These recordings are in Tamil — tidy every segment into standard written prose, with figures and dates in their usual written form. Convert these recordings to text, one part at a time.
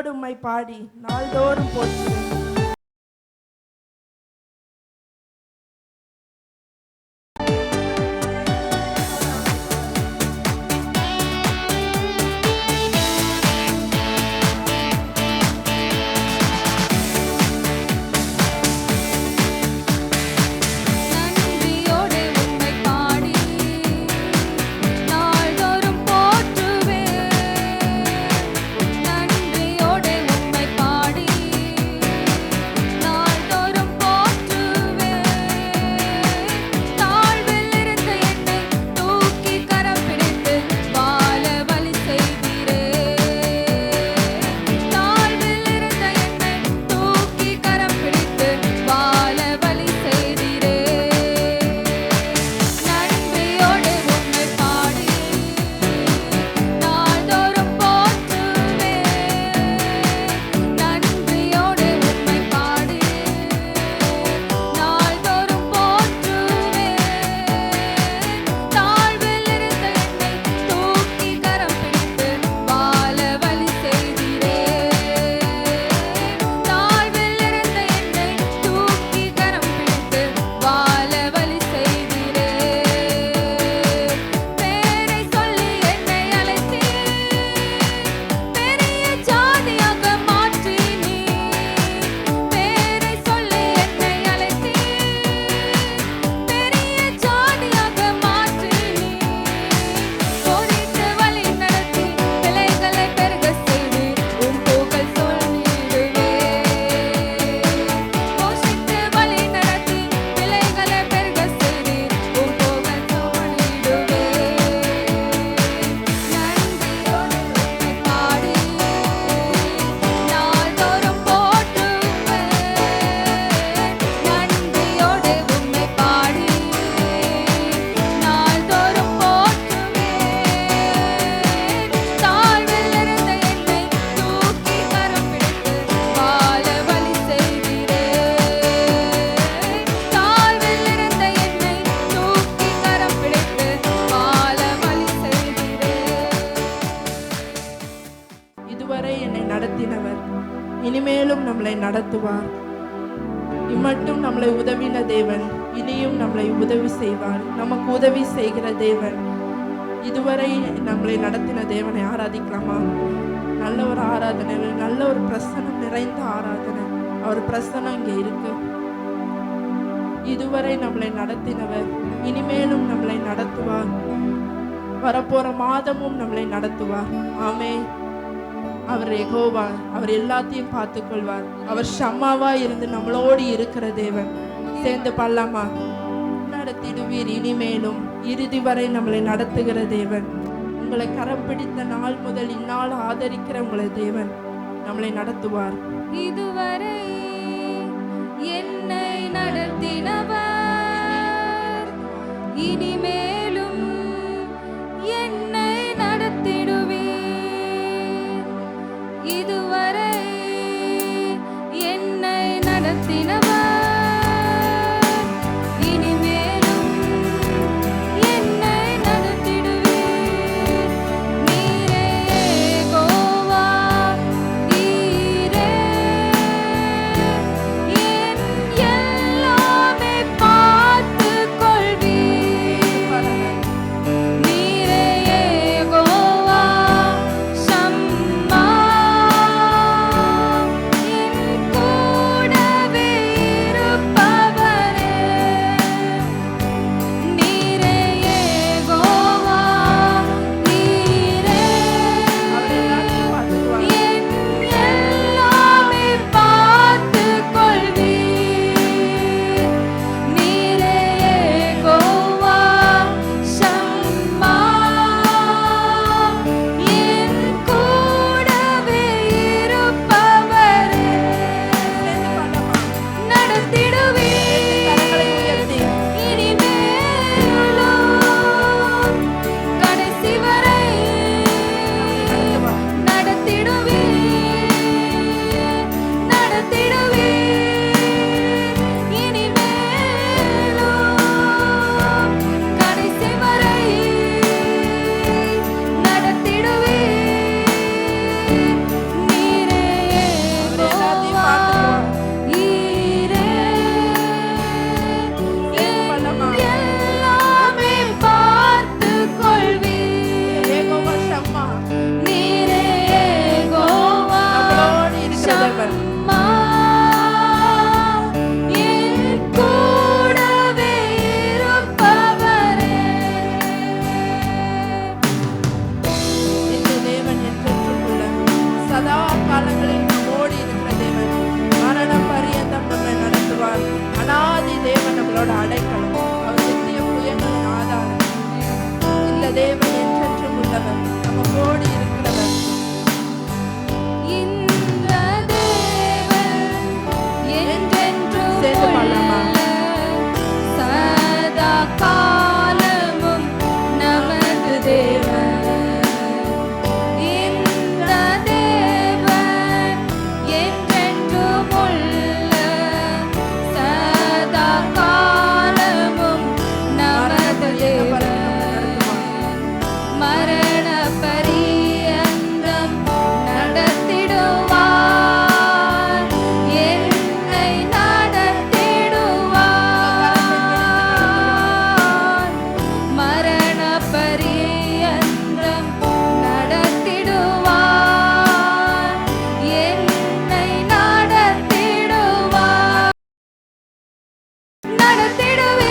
நன்றியோடு உம்மை பாடி நாள்தோறும் போற்றுவேன். இனிமேலும் நம்மளை நடத்துவார். இம்மட்டும் நம்மளை உதவின தேவன் இனியும் நம்மளை உதவி செய்வார். நமக்கு உதவி செய்கிற தேவன், இதுவரை நம்மளை நடத்தின தேவனை ஆராதிக்கலாமா? நல்ல ஒரு ஆராதனை, நல்ல ஒரு பிரசனம் நிறைந்த ஆராதனை. அவர் பிரசனம் இங்கே இருக்கு. இதுவரை நம்மளை நடத்தினவர் இனிமேலும் நம்மளை நடத்துவார். வரப்போற மாதமும் நம்மளை நடத்துவார். ஆமே. அவர் யெகோவா, அவர் எல்லாத்தையும் பார்த்து கொள்வார். அவர் ஷம்மாவா இருந்து நம்மளோடு இருக்கிற தேவன். சேர்ந்து பாடலாமா? நடத்திடுவீர் இனிமேலும், இறுதி வரை நம்மளை நடத்துகிற தேவன். உங்களை கரம் பிடித்த நாள் முதல் இந்நாள் ஆதரிக்கிற உங்களை தேவன் நம்மளை நடத்துவார். இதுவரை என்னை நடத்தினவர் இனிமேலும் என்னை நடத்திடுவீர். இதுவரை என்னை நடத்தினவர் இனிமேலும் என்னை நடத்திடுவீர். நீரே யெகோவா, நீரே என் எல்லாமே பார்த்துக் கொள்வீர். இருக்கிறவர். என் கூடவே இருப்பவரே. இந்த தேவன் என்றென்றும் உள்ள சதா காலங்களில் நம்மோடு இருக்கிற தேவன். மரண பரியந்தம் நம்மை நடத்துவார். அனாதி தேவன் நம்மளோட அடைக்கலம். அவர் நித்திய புயங்களின் ஆதாரம். இந்த தேவன் என்றென்றும் உள்ளவர், நம்மோடு இருக்கிறவர். இந்த தேவன் என்றென்றும் சேர்ந்து பாடலாமா? சதா காலமும் நமது தேவன். இந்த தேவன் என்றென்றும் உள்ள சதா காலமும் நமது தேவன். மரண பரியந்தம் நடத்திடுவார், என்னை நடத்திடுவார். மரண பரியந்தம் நடத்திடுவார், என்னை நடத்திடுவார். நடத்திடுவீர்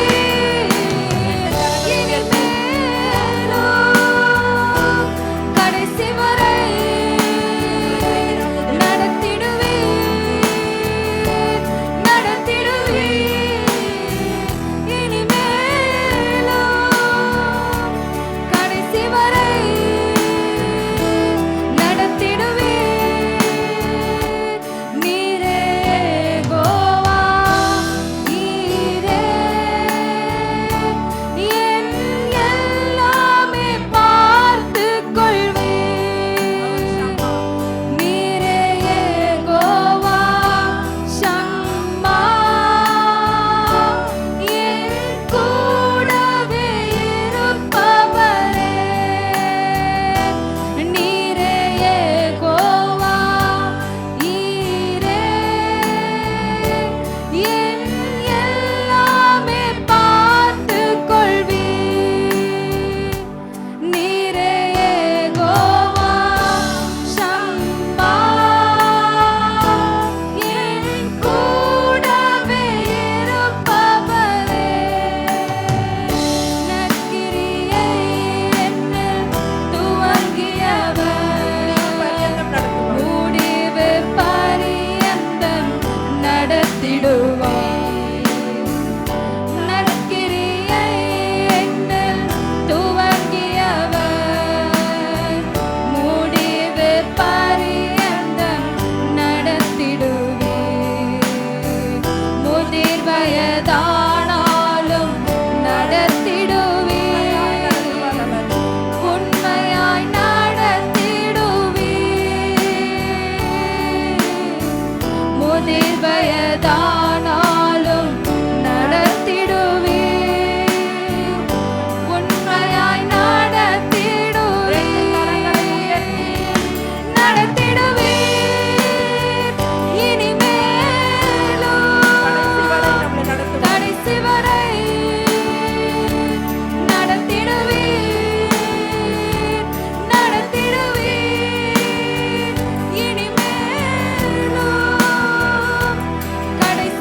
இனிமேலும் கடைசி வரை. நடத்திடுவீர், நடத்திடுவீர் இனிமேலும் கடைசி வரை. நடத்திடுவீர். நீரே யெகோவா, நீரே என் எல்லாமே பார்த்துக் கொள்வீர். நீரே யெகோவா ஷம்மா, என் கூடவே இருப்பவரே. நீரே யெகோவா ஈரே, என் எல்லாமே பார்த்துக் கொள்வீர். நீரே யெகோவா ஷம்மா, என் கூடவே இருப்பவரே. நற்கிரியை என்னில் துவங்கியவர், பரியந்தம் நடத்துவார். முடிவு பரியந்தம் நடத்திடுவார். நற்கிரியை என்னில் துவங்கியவர், முடிவு பரியந்தம் நடத்திடுவீர். முதிர் வயதானாலும் நடத்திடுவீர், உண்மையாய் நடத்திடுவீர். முதிர் வயதானாலும் நடத்திடுவீர், உண்மையாய் நடத்திடுவீர். நடத்திடுவீர் இனிமேலும் கடைசி வரை நம்மை நடத்துவார். கடைசி வரை நடத்திடுவீர். நடத்திடுவீர் இனிமேலும் கடைசி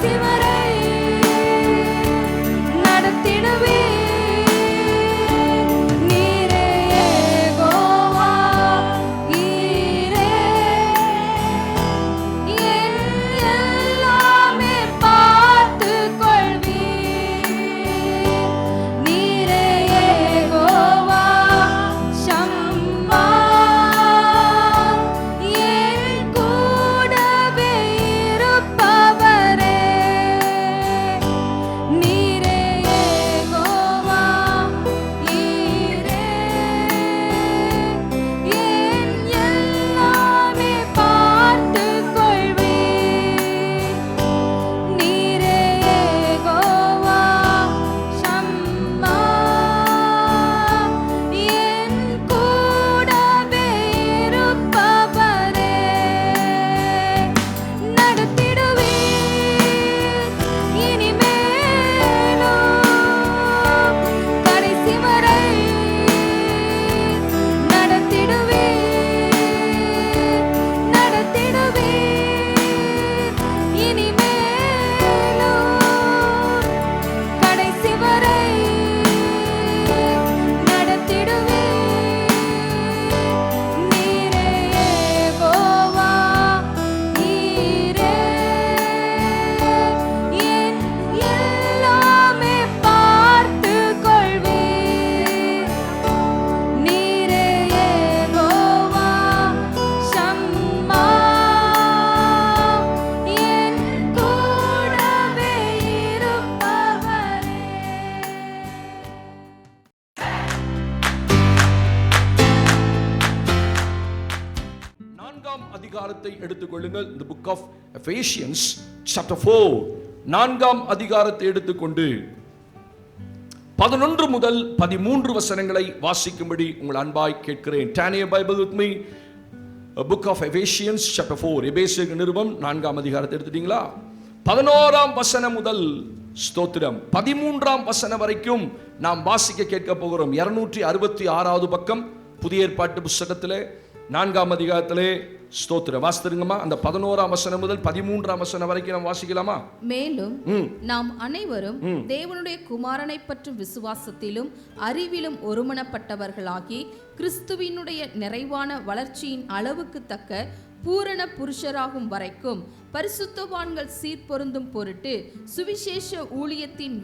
எடுத்துக்கொள்ளுங்கள். the book of Ephesians chapter 4 4ஆம் அதிகாரத்தை எடுத்துக்கொண்டு 11 முதல் 13 வசனங்களை வாசிக்கும்படி உங்கள் அன்பாய் கேட்கிறேன். Turn your Bible with me. A book of Ephesians chapter 4. எபேசியர் நிருபம் 4ஆம் அதிகாரத்தை எடுத்துட்டீங்களா? 11ஆம் வசனம் முதல் ஸ்தோத்திரம் 13ஆம் வசனம் வரைக்கும் நாம் வாசிக்க கேட்க போகிறோம். 266வது பக்கம் புதிய ஏற்பாட்டு புத்தகத்திலே 4ஆம் அதிகாரத்திலே ஸ்தோத்திரம் வாசித்துருங்கம்மா. அந்த 11ஆம் வசனம் முதல் 13ஆம் வசனம் வரைக்கும் நாம் வாசிக்கலாமா? மேலும் நாம் அனைவரும் தேவனுடைய குமாரனை பற்றும் விசுவாசத்திலும் அறிவிலும் ஒருமனப்பட்டவர்களாகி கிறிஸ்துவினுடைய நிறைவான வளர்ச்சியின் அளவுக்கு தக்க பூரண புருஷராகும் வரைக்கும் பரிசுத்தவான்கள் சீர்பொருந்தும் பொருட்டு சுவிசேஷ ஊழியத்தின்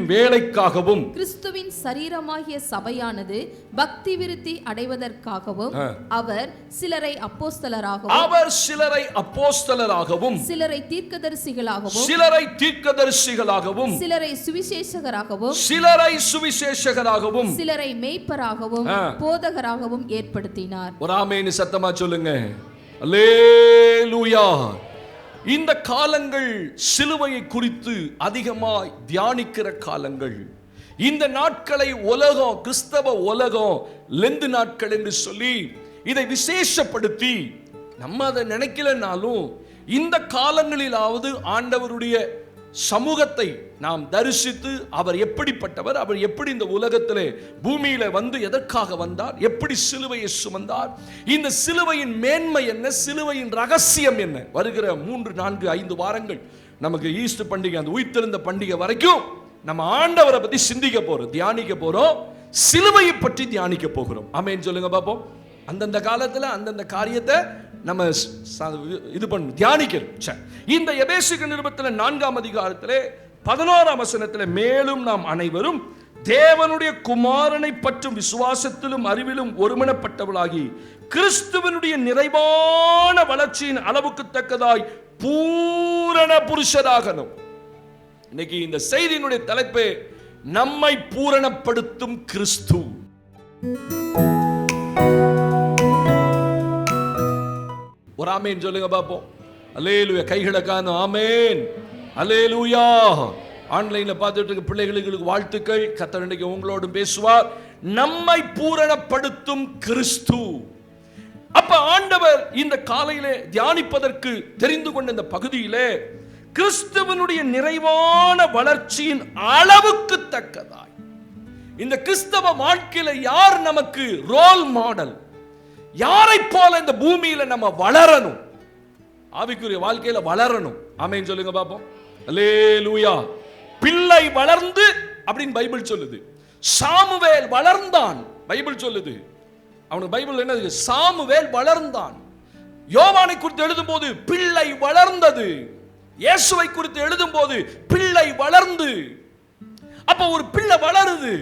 வேலைக்காகவும் கிறிஸ்துவின் சரீரமாகிய சபையானது பக்தி விருத்தி அடைவதற்காகவும் அவர் சிலரை அப்போஸ்தலராகவும் சிலரை தீர்க்கதரிசிகளாகவும் சிலரை சுவிசேஷகராகவும் சிலரை மேய்ப்பராகவும் போதகராகவும் ஏற்படுத்தினார். ஒரு ஆமென் சத்தமா சொல்லுங்க. அல்லேலூயா. இந்த காலங்கள் சிலுவையை குறித்து அதிகமாய் தியானிக்கிற காலங்கள். இந்த நாட்களை உலகம், கிறிஸ்தவ உலகம் லெந்து நாட்கள் என்று சொல்லி இதை விசேஷப்படுத்தி நம்ம அதை நினைக்கலனாலும் இந்த காலங்களிலாவது ஆண்டவருடைய சமூகத்தை நாம் தரிசித்து அவர் எப்படிப்பட்டவர், அவர் எப்படி இந்த உலகத்திலே பூமியில வந்து எதற்காக வந்தார், எப்படி சிலுவையை சுமந்தார், இந்த சிலுவையின் மேன்மை என்ன, சிலுவையின் ரகசியம் என்ன, வருகிற 3, 4, 5 வாரங்கள் நமக்கு ஈஸ்டர் பண்டிகை, அந்த உயிர்த்தெழுந்த பண்டிகை வரைக்கும் நம்ம ஆண்டவரை பத்தி சிந்திக்க போறோம், தியானிக்க போறோம், சிலுவையை பற்றி தியானிக்க போகிறோம். ஆமென் சொல்லுங்க பாப்போம். அந்தந்த காலத்துல அந்தந்த காரியத்தை நம்ம இது பண்ண தியானிக்கிறோம். இந்த எபேசியர் நிருபத்தில் 4ஆம் அதிகாரத்திலே 11ஆம் வசனத்திலே மேலும் நாம் அனைவரும் தேவனுடைய குமாரனை பற்றும் விசுவாசத்திலும் அறிவிலும் ஒருமனப்பட்டவளாகி கிறிஸ்துவனுடைய நிறைவான வளர்ச்சியின் அளவுக்கு தக்கதாய் பூரண புருஷராகணும். இன்னைக்கு இந்த செய்தியினுடைய தலைப்பு நம்மை பூரணப்படுத்தும் கிறிஸ்து. ஒரு ஆமென் சொல்லுங்க பாப்போம். அல்லேலூயா. கைகளை காணோம். ஆமென். அல்லேலூயா. ஆன்லைன்ல பார்த்துட்டு இருக்க பிள்ளைகளுக்கு வாழ்த்துக்கள். கர்த்தர் இன்னைக்கு உங்களோடு பேசுவார். நம்மை பூரணப்படுத்தும் கிறிஸ்து. அப்ப ஆண்டவர் இந்த காலையிலே தியானிப்பதற்கு தெரிந்து கொண்ட இந்த பகுதியிலே கிறிஸ்துவனுடைய நிறைவான வளர்ச்சியின் அளவுக்கு தக்கதாய் இந்த கிறிஸ்தவ வாழ்க்கையில யார் நமக்கு ரோல் மாடல், யாரை போல இந்த பூமியில நம்ம வளரணும், ஆவிக்குரிய வாழ்க்கையில வளரணும். ஆமென் சொல்லுங்க பாப்போம். அல்லேலூயா. பிள்ளை வளர்ந்து அப்படின்னு பைபிள் சொல்லுது. சாமுவேல் வளர்ந்தான் பைபிள் சொல்லுது. அவனுக்கு பைபிள் என்ன, சாமுவேல் வளர்ந்தான். யோவானை குறித்து எழுதும் போது பிள்ளை வளர்ந்தது. இயேசுவை குறித்து எழுதும் போது பிள்ளை வளர்ந்து. அப்ப ஒரு பிள்ளை வளருது.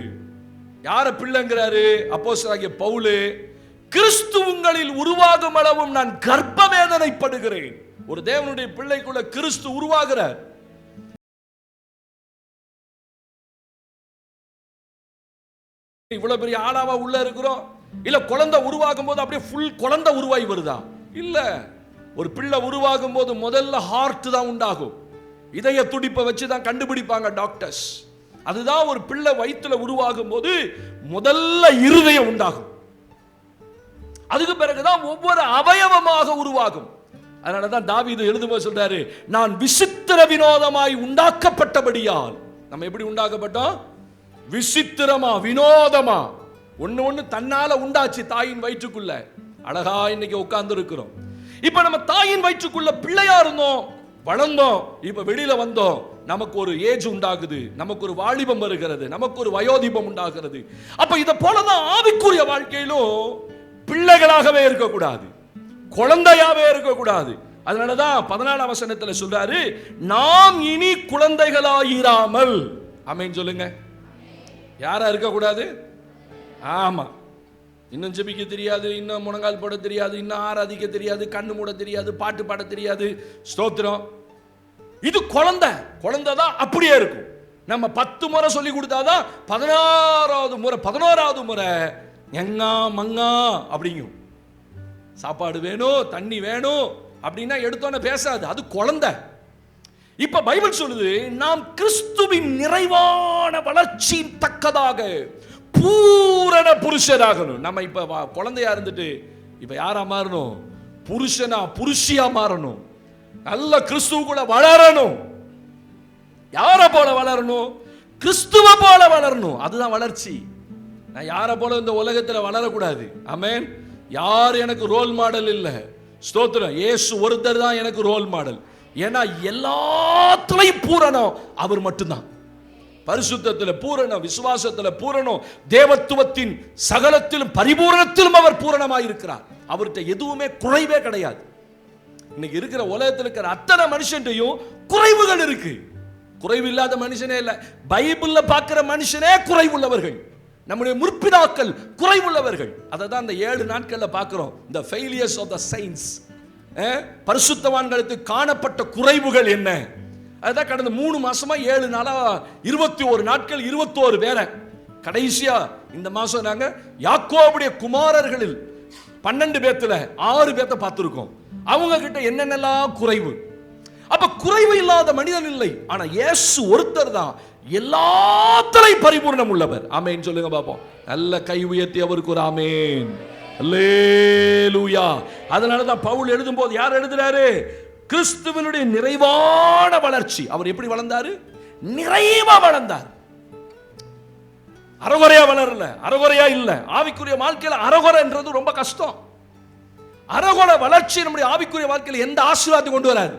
யார பிள்ளைங்கிறாரு? அப்போஸ்தலனாகிய பவுல். கிறிஸ்து உங்களில் உருவாகும் அளவும் நான் கர்ப்ப வேதனைப்படுகிறேன். ஒரு தேவனுடைய பிள்ளைக்குள்ள கிறிஸ்து உருவாகிறார். இவ்வளவு பெரிய ஆளாவா உள்ள இருக்கிறோம்? இல்ல குழந்தை உருவாகும் போது அப்படியே ஃபுல் குழந்தை உருவாகி வருதா? இல்ல. ஒரு பிள்ளை உருவாகும் போது முதல்ல ஹார்ட் தான் உண்டாகும். இதய துடிப்பை வச்சு தான் கண்டுபிடிப்பாங்க டாக்டர்ஸ். அதுதான் ஒரு பிள்ளை வயிற்றுல உருவாகும் போது முதல்ல இருதயம் உண்டாகும். அதுக்கு பிறகுதான் ஒவ்வொரு அவயவமாக உருவாகும். அதனாலதான் தாவீது எழுதும்போது சொல்றாரு, நான் விசித்திர வினோதமாய் உண்டாக்கப்பட்டபடியால். நம்ம எப்படி உண்டாக்கப்பட்டோம்? விசித்திரமா, வினோதமா. ஒண்ணு தன்னால உண்டாச்சு தாயின் வயிற்றுக்குள்ள. அழகா இன்னைக்கு உட்கார்ந்து இருக்கிறோம். இப்ப நம்ம தாயின் வயிற்றுக்குள்ள பிள்ளையா இருந்தோம், வளர்ந்தோம், இப்ப வெளியில வந்தோம். நமக்கு ஒரு ஏஜ் உண்டாகுது, நமக்கு ஒரு வாலிபம் வருகிறது, நமக்கு ஒரு வயோதிபம் உண்டாகிறது. அப்ப இத போலதான் ஆவிக்குரிய வாழ்க்கையிலும் பிள்ளைகளாகவே இருக்கக்கூடாது, குழந்தையாவே இருக்கக்கூடாது. அதனாலதான் 14ஆம் வசனத்துல சொல்றாரு, நாம் இனி குழந்தைகளாயிராமல். ஆமென் சொல்லுங்க. யாரா இருக்கக்கூடாது? ஆமா. இன்னும் ஜெபிக்க தெரியாது, இன்னும் முழங்கால் போட தெரியாது, இன்னும் ஆராதிக்க தெரியாது, கண்ணு மூட தெரியாது, பாட்டு பாட தெரியாது. ஸ்தோத்திரம். இது குழந்தை. குழந்தை தான் அப்படியே இருக்கும். நம்ம 10 முறை சொல்லி கொடுத்தாதான் 11ஆவது முறை எங்கா மங்கா அப்படிங்கும். சாப்பாடு வேணும், தண்ணி வேணும் அப்படின்னா எடுத்தோன்னே பேசாது, அது குழந்தை. இப்ப பைபிள் சொல்லுது, நாம் கிறிஸ்துவின் நிறைவான வளர்ச்சியின் தக்கதாக பூரண புருஷராகணும். நம்ம இப்ப குழந்தையா இருந்துட்டு இப்ப யாரா மாறணும்? புருஷனா புருஷியா மாறணும். நல்ல கிறிஸ்துவுக்குள்ள வளரணும். யார போல வளரணும்? கிறிஸ்துவ போல வளரணும். அதுதான் வளர்ச்சி. நான் யார போல இந்த உலகத்துல வளரக்கூடாது. ஆமென். யார் எனக்கு ரோல் மாடல் இல்ல. ஸ்தோத்திரம். இயேசு ஒருத்தர் தான் எனக்கு ரோல் மாடல். ஏன்னா எல்லாத்துலயும் பூரணம் அவர் மட்டும்தான். பரிசுத்தத்துல பூரணம், விசுவாசத்துல பூரணம், தேவத்துவத்தின் சகலத்திலும் பரிபூரணத்திலும் அவர் பூரணமாய் இருக்கிறார். அவர்கிட்ட எதுவுமே குறைவே கிடையாது. இன்னைக்கு இருக்கிற உலகத்தில் இருக்கிற அத்தனை மனுஷன்டையும் குறைவுகள் இருக்கு. குறைவு இல்லாத மனுஷனே இல்ல. பைபிள்ல பார்க்கிற மனுஷனே குறைவுள்ளவர்கள். நம்முடைய முற்பிதாக்கள் குறைவுள்ளவர்கள். அதை தான் இந்த 7 நாட்கள்ல பார்க்கிறோம். the failures of the saints. பரிசுத்தவான்களுக்கு காணப்பட்ட குறைவுகள் என்ன? அதுதான் கடந்த 3 மாசமா 7 நாளா 21 நாட்கள் 21 பேரை. கடைசியா இந்த மாசம் நாங்க யாக்கோபுடைய குமாரர்களில் 12 பேத்துல 6 பேர்த்த பார்த்திருக்கோம். அவங்க கிட்ட என்னென்னலாம் குறைவு. அப்ப குறைவு இல்லாத மனிதன் இல்லை. ஆனா இயேசு ஒருத்தர் தான் எல்லாத்திலையும் பரிபூர்ணம் உள்ளவர். ஆமென் சொல்லுங்க பாப்போம். நல்ல கை உயர்த்தி அவருக்கு ஒரு ஆமென். அல்லேலூயா. அதனால தான் பவுல் எழுதும்போது யார் எழுதுறாரு? கிறிஸ்துவினுடைய நிறைவான வளர்ச்சி. அவர் எப்படி வளர்ந்தாரு? நிறைவா வளர்ந்தார். அறகுறையா வளரல, அறகுறையா இல்ல. ஆவிக்குரிய வாழ்க்கையில அறகுறைன்றது ரொம்ப கஷ்டம். அறகுறை வளர்ச்சி நம்முடைய ஆவிக்குரிய வாழ்க்கையில எந்த ஆசீர்வாதத்தை கொண்டு வராது.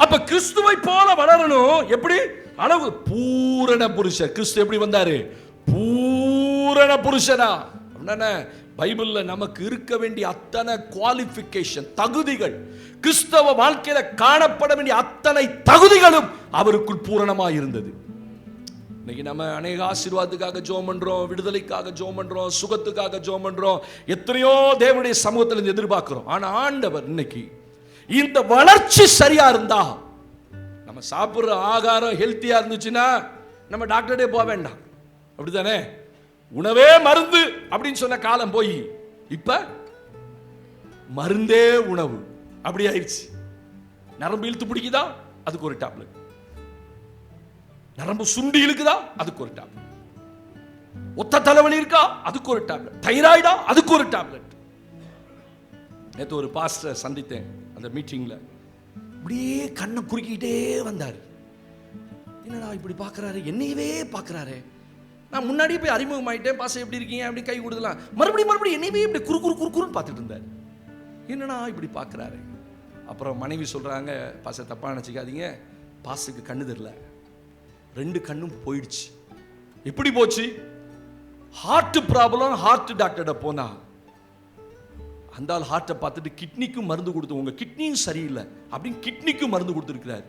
அப்ப கிறிஸ்துவை போல வளரணும். எப்படி? அளவு பூரண புருஷர். கிறிஸ்து எப்படி வந்தாரு? பூரண புருஷனா. பைபிள்ல நமக்கு இருக்க வேண்டிய அத்தனை குவாலிஃபிகேஷன், தகுதிகள், கிறிஸ்தவ வாழ்க்கையில காணப்பட வேண்டிய அத்தனை தகுதிகளும் அவருக்குள் பூரணமாக இருந்தது. இன்னைக்கு நம்ம அநேக ஆசீர்வாதத்துக்காக ஜெபம் பண்றோம், விடுதலைக்காக ஜெபம் பண்றோம், சுகத்துக்காக ஜெபம் பண்றோம், எத்தனையோ தேவனுடைய சமூகத்தில் எதிர்பார்க்கிறோம். ஆனா ஆண்டவர் இன்னைக்கு இந்த வளர்ச்சி சரியா இருந்தா, நம்ம சாப்பிடுற ஆகாரம் ஹெல்த்தியா இருந்துச்சுன்னா நம்ம டாக்டர்டே போக வேண்டாம். அப்படித்தானே? உணவே மருந்து அப்படின்னு சொன்ன காலம் போய் இப்ப மருந்தே உணவு அப்படி ஆயிடுச்சு. நரம்பு இழுத்து பிடிக்குதா, அதுக்கு ஒரு டேப்லெட். நரம்பு சுண்டி இழுக்குதா, அதுக்கு ஒரு டேப்லெட். ஒத்த தலைவலி இருக்கா, அதுக்கு ஒரு டேப்லெட். தைராய்டா, அதுக்கு ஒரு டேப்லெட். நேற்று ஒரு பாஸ்டர் சந்தித்தேன். அந்த மீட்டிங்ல இப்படியே கண்ணை குறுக்கிட்டே வந்தார். என்னடா இப்படி பார்க்கறாரு, என்னையவே பார்க்கறாரு. நான் முன்னாடியே போய் அறிமுகமாயிட்டேன். பாஸ்டர் எப்படி இருக்கீங்க அப்படி கை கொடுக்கலாம். மறுபடியும் என்னையவே இப்படி குறுக்குன்னு பார்த்துட்டு இருந்தார். என்னடா இப்படி பார்க்கறாரு. அப்புறம் மனைவி சொல்றாங்க, பாஸ்டர் தப்பா நினைச்சுக்காதீங்க, பாஸ்டருக்கு கண்ணு தெரியல, 2 கண்ணும் போயிடுச்சு. எப்படி போச்சு? Heart problem. ஹார்ட் டாக்டர்கிட்ட போனா அந்த ஆள் ஹார்ட்டை பார்த்துட்டு கிட்னிக்கும் மருந்து கொடுத்து, உங்க கிட்னியும் சரியில்லை அப்படின்னு கிட்னிக்கும் மருந்து கொடுத்துருக்கிறார்.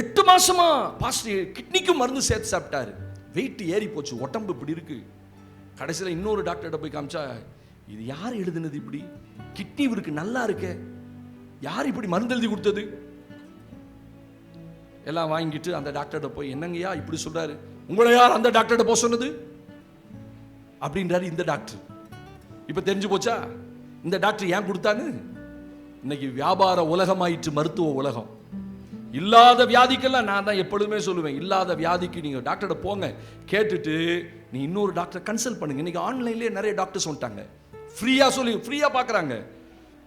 8 மாசமா பாஸ்டர் கிட்னிக்கும் மருந்து சேர்த்து சாப்பிட்டாரு. வெயிட் ஏறி போச்சு, உடம்பு இப்படி இருக்கு. கடைசியில் இன்னொரு டாக்டர்கிட்ட போய் காமிச்சா, இது யார் எழுதுனது இப்படி? கிட்னி இவருக்கு நல்லா இருக்கு, யார் இப்படி மருந்து எழுதி கொடுத்தது? எல்லாம் வாங்கிட்டு அந்த டாக்டர்கிட்ட போய், என்னங்கய்யா இப்படி சொல்றாரு, உங்களை யார் அந்த டாக்டர்கிட்ட போக சொன்னது அப்படின்றாரு இந்த டாக்டர். இப்ப தெரிஞ்சு போச்சா இந்த டாக்டர் ஏன் கொடுத்தான்னு? இன்னைக்கு வியாபார உலகமாயிற்று, மருத்துவ உலகம். இல்லாத வியாதிக்கெல்லாம் நான் தான் எப்பொழுதுமே சொல்லுவேன், இல்லாத வியாதிக்கு நீங்க டாக்டர்கிட்ட போங்க, கேட்டுட்டு நீ இன்னொரு டாக்டர் கன்சல்ட் பண்ணுங்க. இன்னைக்கு ஆன்லைன்லேயே நிறைய டாக்டர்ஸ் வந்துட்டாங்க, ஃப்ரீயா பார்க்குறாங்க.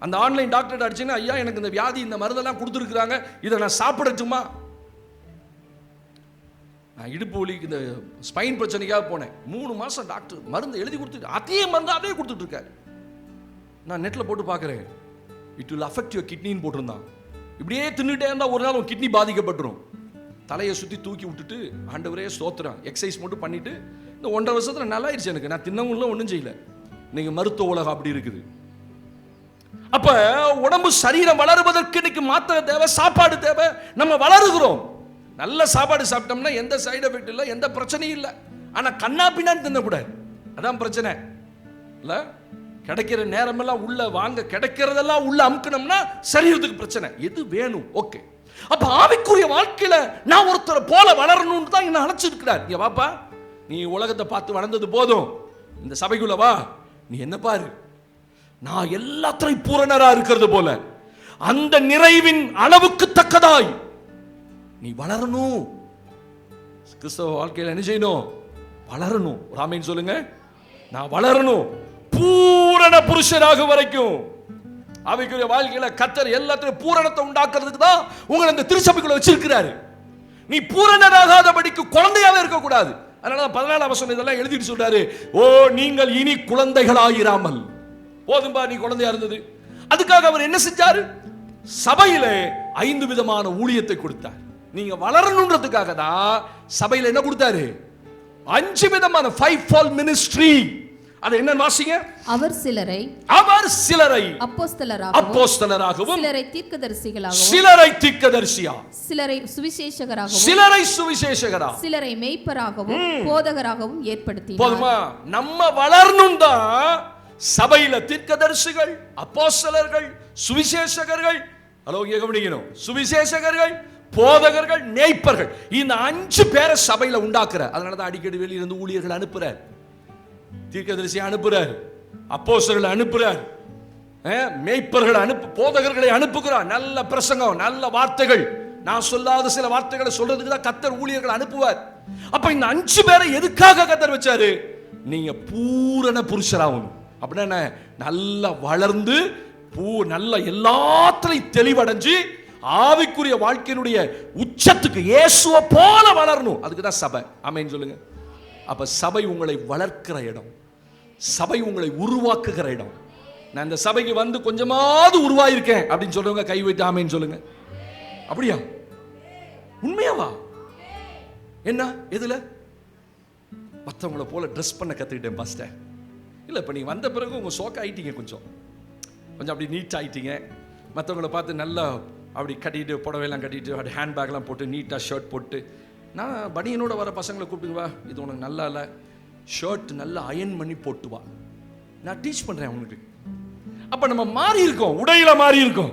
அந்த ஆன்லைன் டாக்டர் அடிச்சுன்னா, ஐயா எனக்கு இந்த வியாதி இந்த மருந்தெல்லாம் கொடுத்துருக்குறாங்க, இதை நான் சாப்பிடட்டுமா? நான் இடுப்பு வலிக்கு இந்த ஸ்பைன் பிரச்சனைக்காக போனேன். 3 மாசம் டாக்டர் மருந்து எழுதி கொடுத்துட்டு அதே மருந்து அதே கொடுத்துட்டு இருக்காரு. நான் நெட்ல போட்டு பார்க்குறேன், இட் வில் அஃபெக்ட் யுவர் கிட்னின்னு போட்டிருந்தான். இப்படியே தின்னுட்டே இருந்தா ஒரு நாள் உன் கிட்னி பாதிக்கப்பட்டுரும். தலையை சுற்றி தூக்கி விட்டுட்டு, ஆண்டவரே ஸ்தோத்திரம், எக்ஸசைஸ் மட்டும் பண்ணிட்டு இந்த 1.5 வருஷத்துல நல்லா ஆயிடுச்சு எனக்கு, நான் தின்னவும் இல்லை ஒன்றும் செய்யல. இன்னைக்கு மருத்துவ உலகம் அப்படி இருக்குது. அப்ப உடம்பு சரீரம் வளருவதற்கு இன்னைக்கு மாத்திரை தேவை, சாப்பாடு தேவை. நம்ம வளருகிறோம். நல்ல சாப்பாடு சாப்பிட்டோம்னா எந்த சைடு எஃபெக்ட் இல்லை, எந்த பிரச்சனையும் இல்லை. ஆனா கண்ணா பின்னான்னு தின்னக்கூடாது, அதான் பிரச்சனை இல்ல. கிடைக்கிற நேரமெல்லாம் உள்ள வாங்க, கிடைக்கிறதெல்லாம் உள்ள அமுக்கணும்னா சரீரத்துக்கு பிரச்சனை. எது வேணும்? ஓகே. அப்ப ஆவிக்குரிய வாழ்க்கையில நான் ஒருத்தரை போல வளரணும்னு தான் என்ன அழைச்சிருக்கிறார். இங்க வாப்பா, நீ உலகத்தை பார்த்து வளர்ந்தது போதும், இந்த சபைக்குள்ள வா, நீ என்ன பாரு, நான் எல்லாத்திலையும் பூரணரா இருக்கிறது போல அந்த நிறைவின் அளவுக்கு தக்கதாய் நீ வளரணும். கிறிஸ்தவ வாழ்க்கையில் என்ன செய்யணும்? வளரணும். ராமேன் சொல்லுங்க, நான் வளரணும் பூரண புருஷராக வரைக்கும். அவைக்குரிய வாழ்க்கையில கர்த்தர் எல்லாத்தையும் பூரணத்தை உண்டாக்குறதுக்கு தான் உங்களை இந்த திருச்சபைக்குள்ள வச்சிருக்கிறாரு. நீ பூரணராகாதபடிக்கு குழந்தையாவே இருக்க கூடாது. அதனால 14ஆம் வசனம் இதெல்லாம் எழுதிட்டு சொல்றாரு, ஓ நீங்கள் இனி குழந்தைகளாயிராமல். போதும்பா நீ குழந்தையா இருந்தது. அதுக்காக அவர் என்ன செஞ்சாரு? சபையிலே 5 விதமான ஊழியத்தை கொடுத்தார். நீங்க வளரணுன்றதுக்காக தான் சபையில என்ன கொடுத்தாரு? 5 விதமான 5-fold ministry. அது என்ன வாசிங்க? அவர் சிலரை அப்போஸ்தலராகவும் சிலரை தீர்க்கதரிசிகளாகவும் சிலரை தீர்க்கதரிசியா சிலரை சுவிசேஷகராகவும் சிலரை மேய்ப்பராகவும் போதகராகவும் ஏற்படுத்தினார். போதுமா? நம்ம வளரணும் தான் சபையில தீர்க்கதரிசிகள், அப்போஸ்தலர்கள், சுவிசேஷகர்கள், கவனிக்கணும், சுவிசேஷகர்கள், போதகர்கள், மேய்ப்பர்கள், இந்த 5 பேரை சபையில உண்டாக்குற. அதனாலதான் அடிக்கடி வெளியிலிருந்து ஊழியர்கள் அனுப்புறார், தீர்க்கதரிசியை அனுப்புறார், அப்போஸ்தலர்களை அனுப்புறார், மேய்ப்பர்களை போதகர்களை அனுப்புகிறார். நல்ல பிரசங்கம், நல்ல வார்த்தைகள், நான் சொல்லாத சில வார்த்தைகளை சொல்றதுக்கு தான் கர்த்தர் ஊழியர்கள் அனுப்புவார். அப்ப இந்த 5 பேரை எதுக்காக கர்த்தர் வச்சாரு? நீங்க பூரண புருஷராகணும். அப்படின்னா நல்லா வளர்ந்து நல்ல எல்லாத்திலையும் தெளிவடைஞ்சு ஆவிக்குரிய வாழ்க்கையினுடைய உச்சத்துக்கு இயேசுவை போல வளரணும். அதுக்கு தான் சபை. ஆமென் சொல்லுங்க. அப்ப சபை உங்களை வளர்க்கிற இடம், சபை உங்களை உருவாக்குகிற இடம். நான் இந்த சபைக்கு வந்து கொஞ்சமாவது உருவாயிருக்கேன் அப்படின்னு சொல்றவங்க கை வைத்து ஆமென் சொல்லுங்க. அப்படியா? உண்மையாவா? என்ன எதுல? மற்றவங்கள போல ட்ரெஸ் பண்ண கத்துக்கிட்டேன் பாஸ்டர். இல்லை, இப்போ நீங்கள் வந்த பிறகு உங்கள் சோக்க ஆயிட்டீங்க, கொஞ்சம் அப்படி நீட் ஆகிட்டீங்க. மற்றவங்கள பார்த்து நல்லா அப்படி கட்டிட்டு, புடவையெல்லாம் கட்டிட்டு, அப்படி ஹேண்ட்பேக்லாம் போட்டு நீட்டாக ஷர்ட் போட்டு, நான் பனியனோட வர பசங்களை கூப்பிட்டு வா, இது உனக்கு நல்லா இல்லை, ஷர்ட் நல்லா அயன் பண்ணி போட்டு வா, நான் டீச் பண்ணுறேன் அவங்களுக்கு. அப்போ நம்ம மாறி இருக்கோம், உடையில மாறி இருக்கோம்.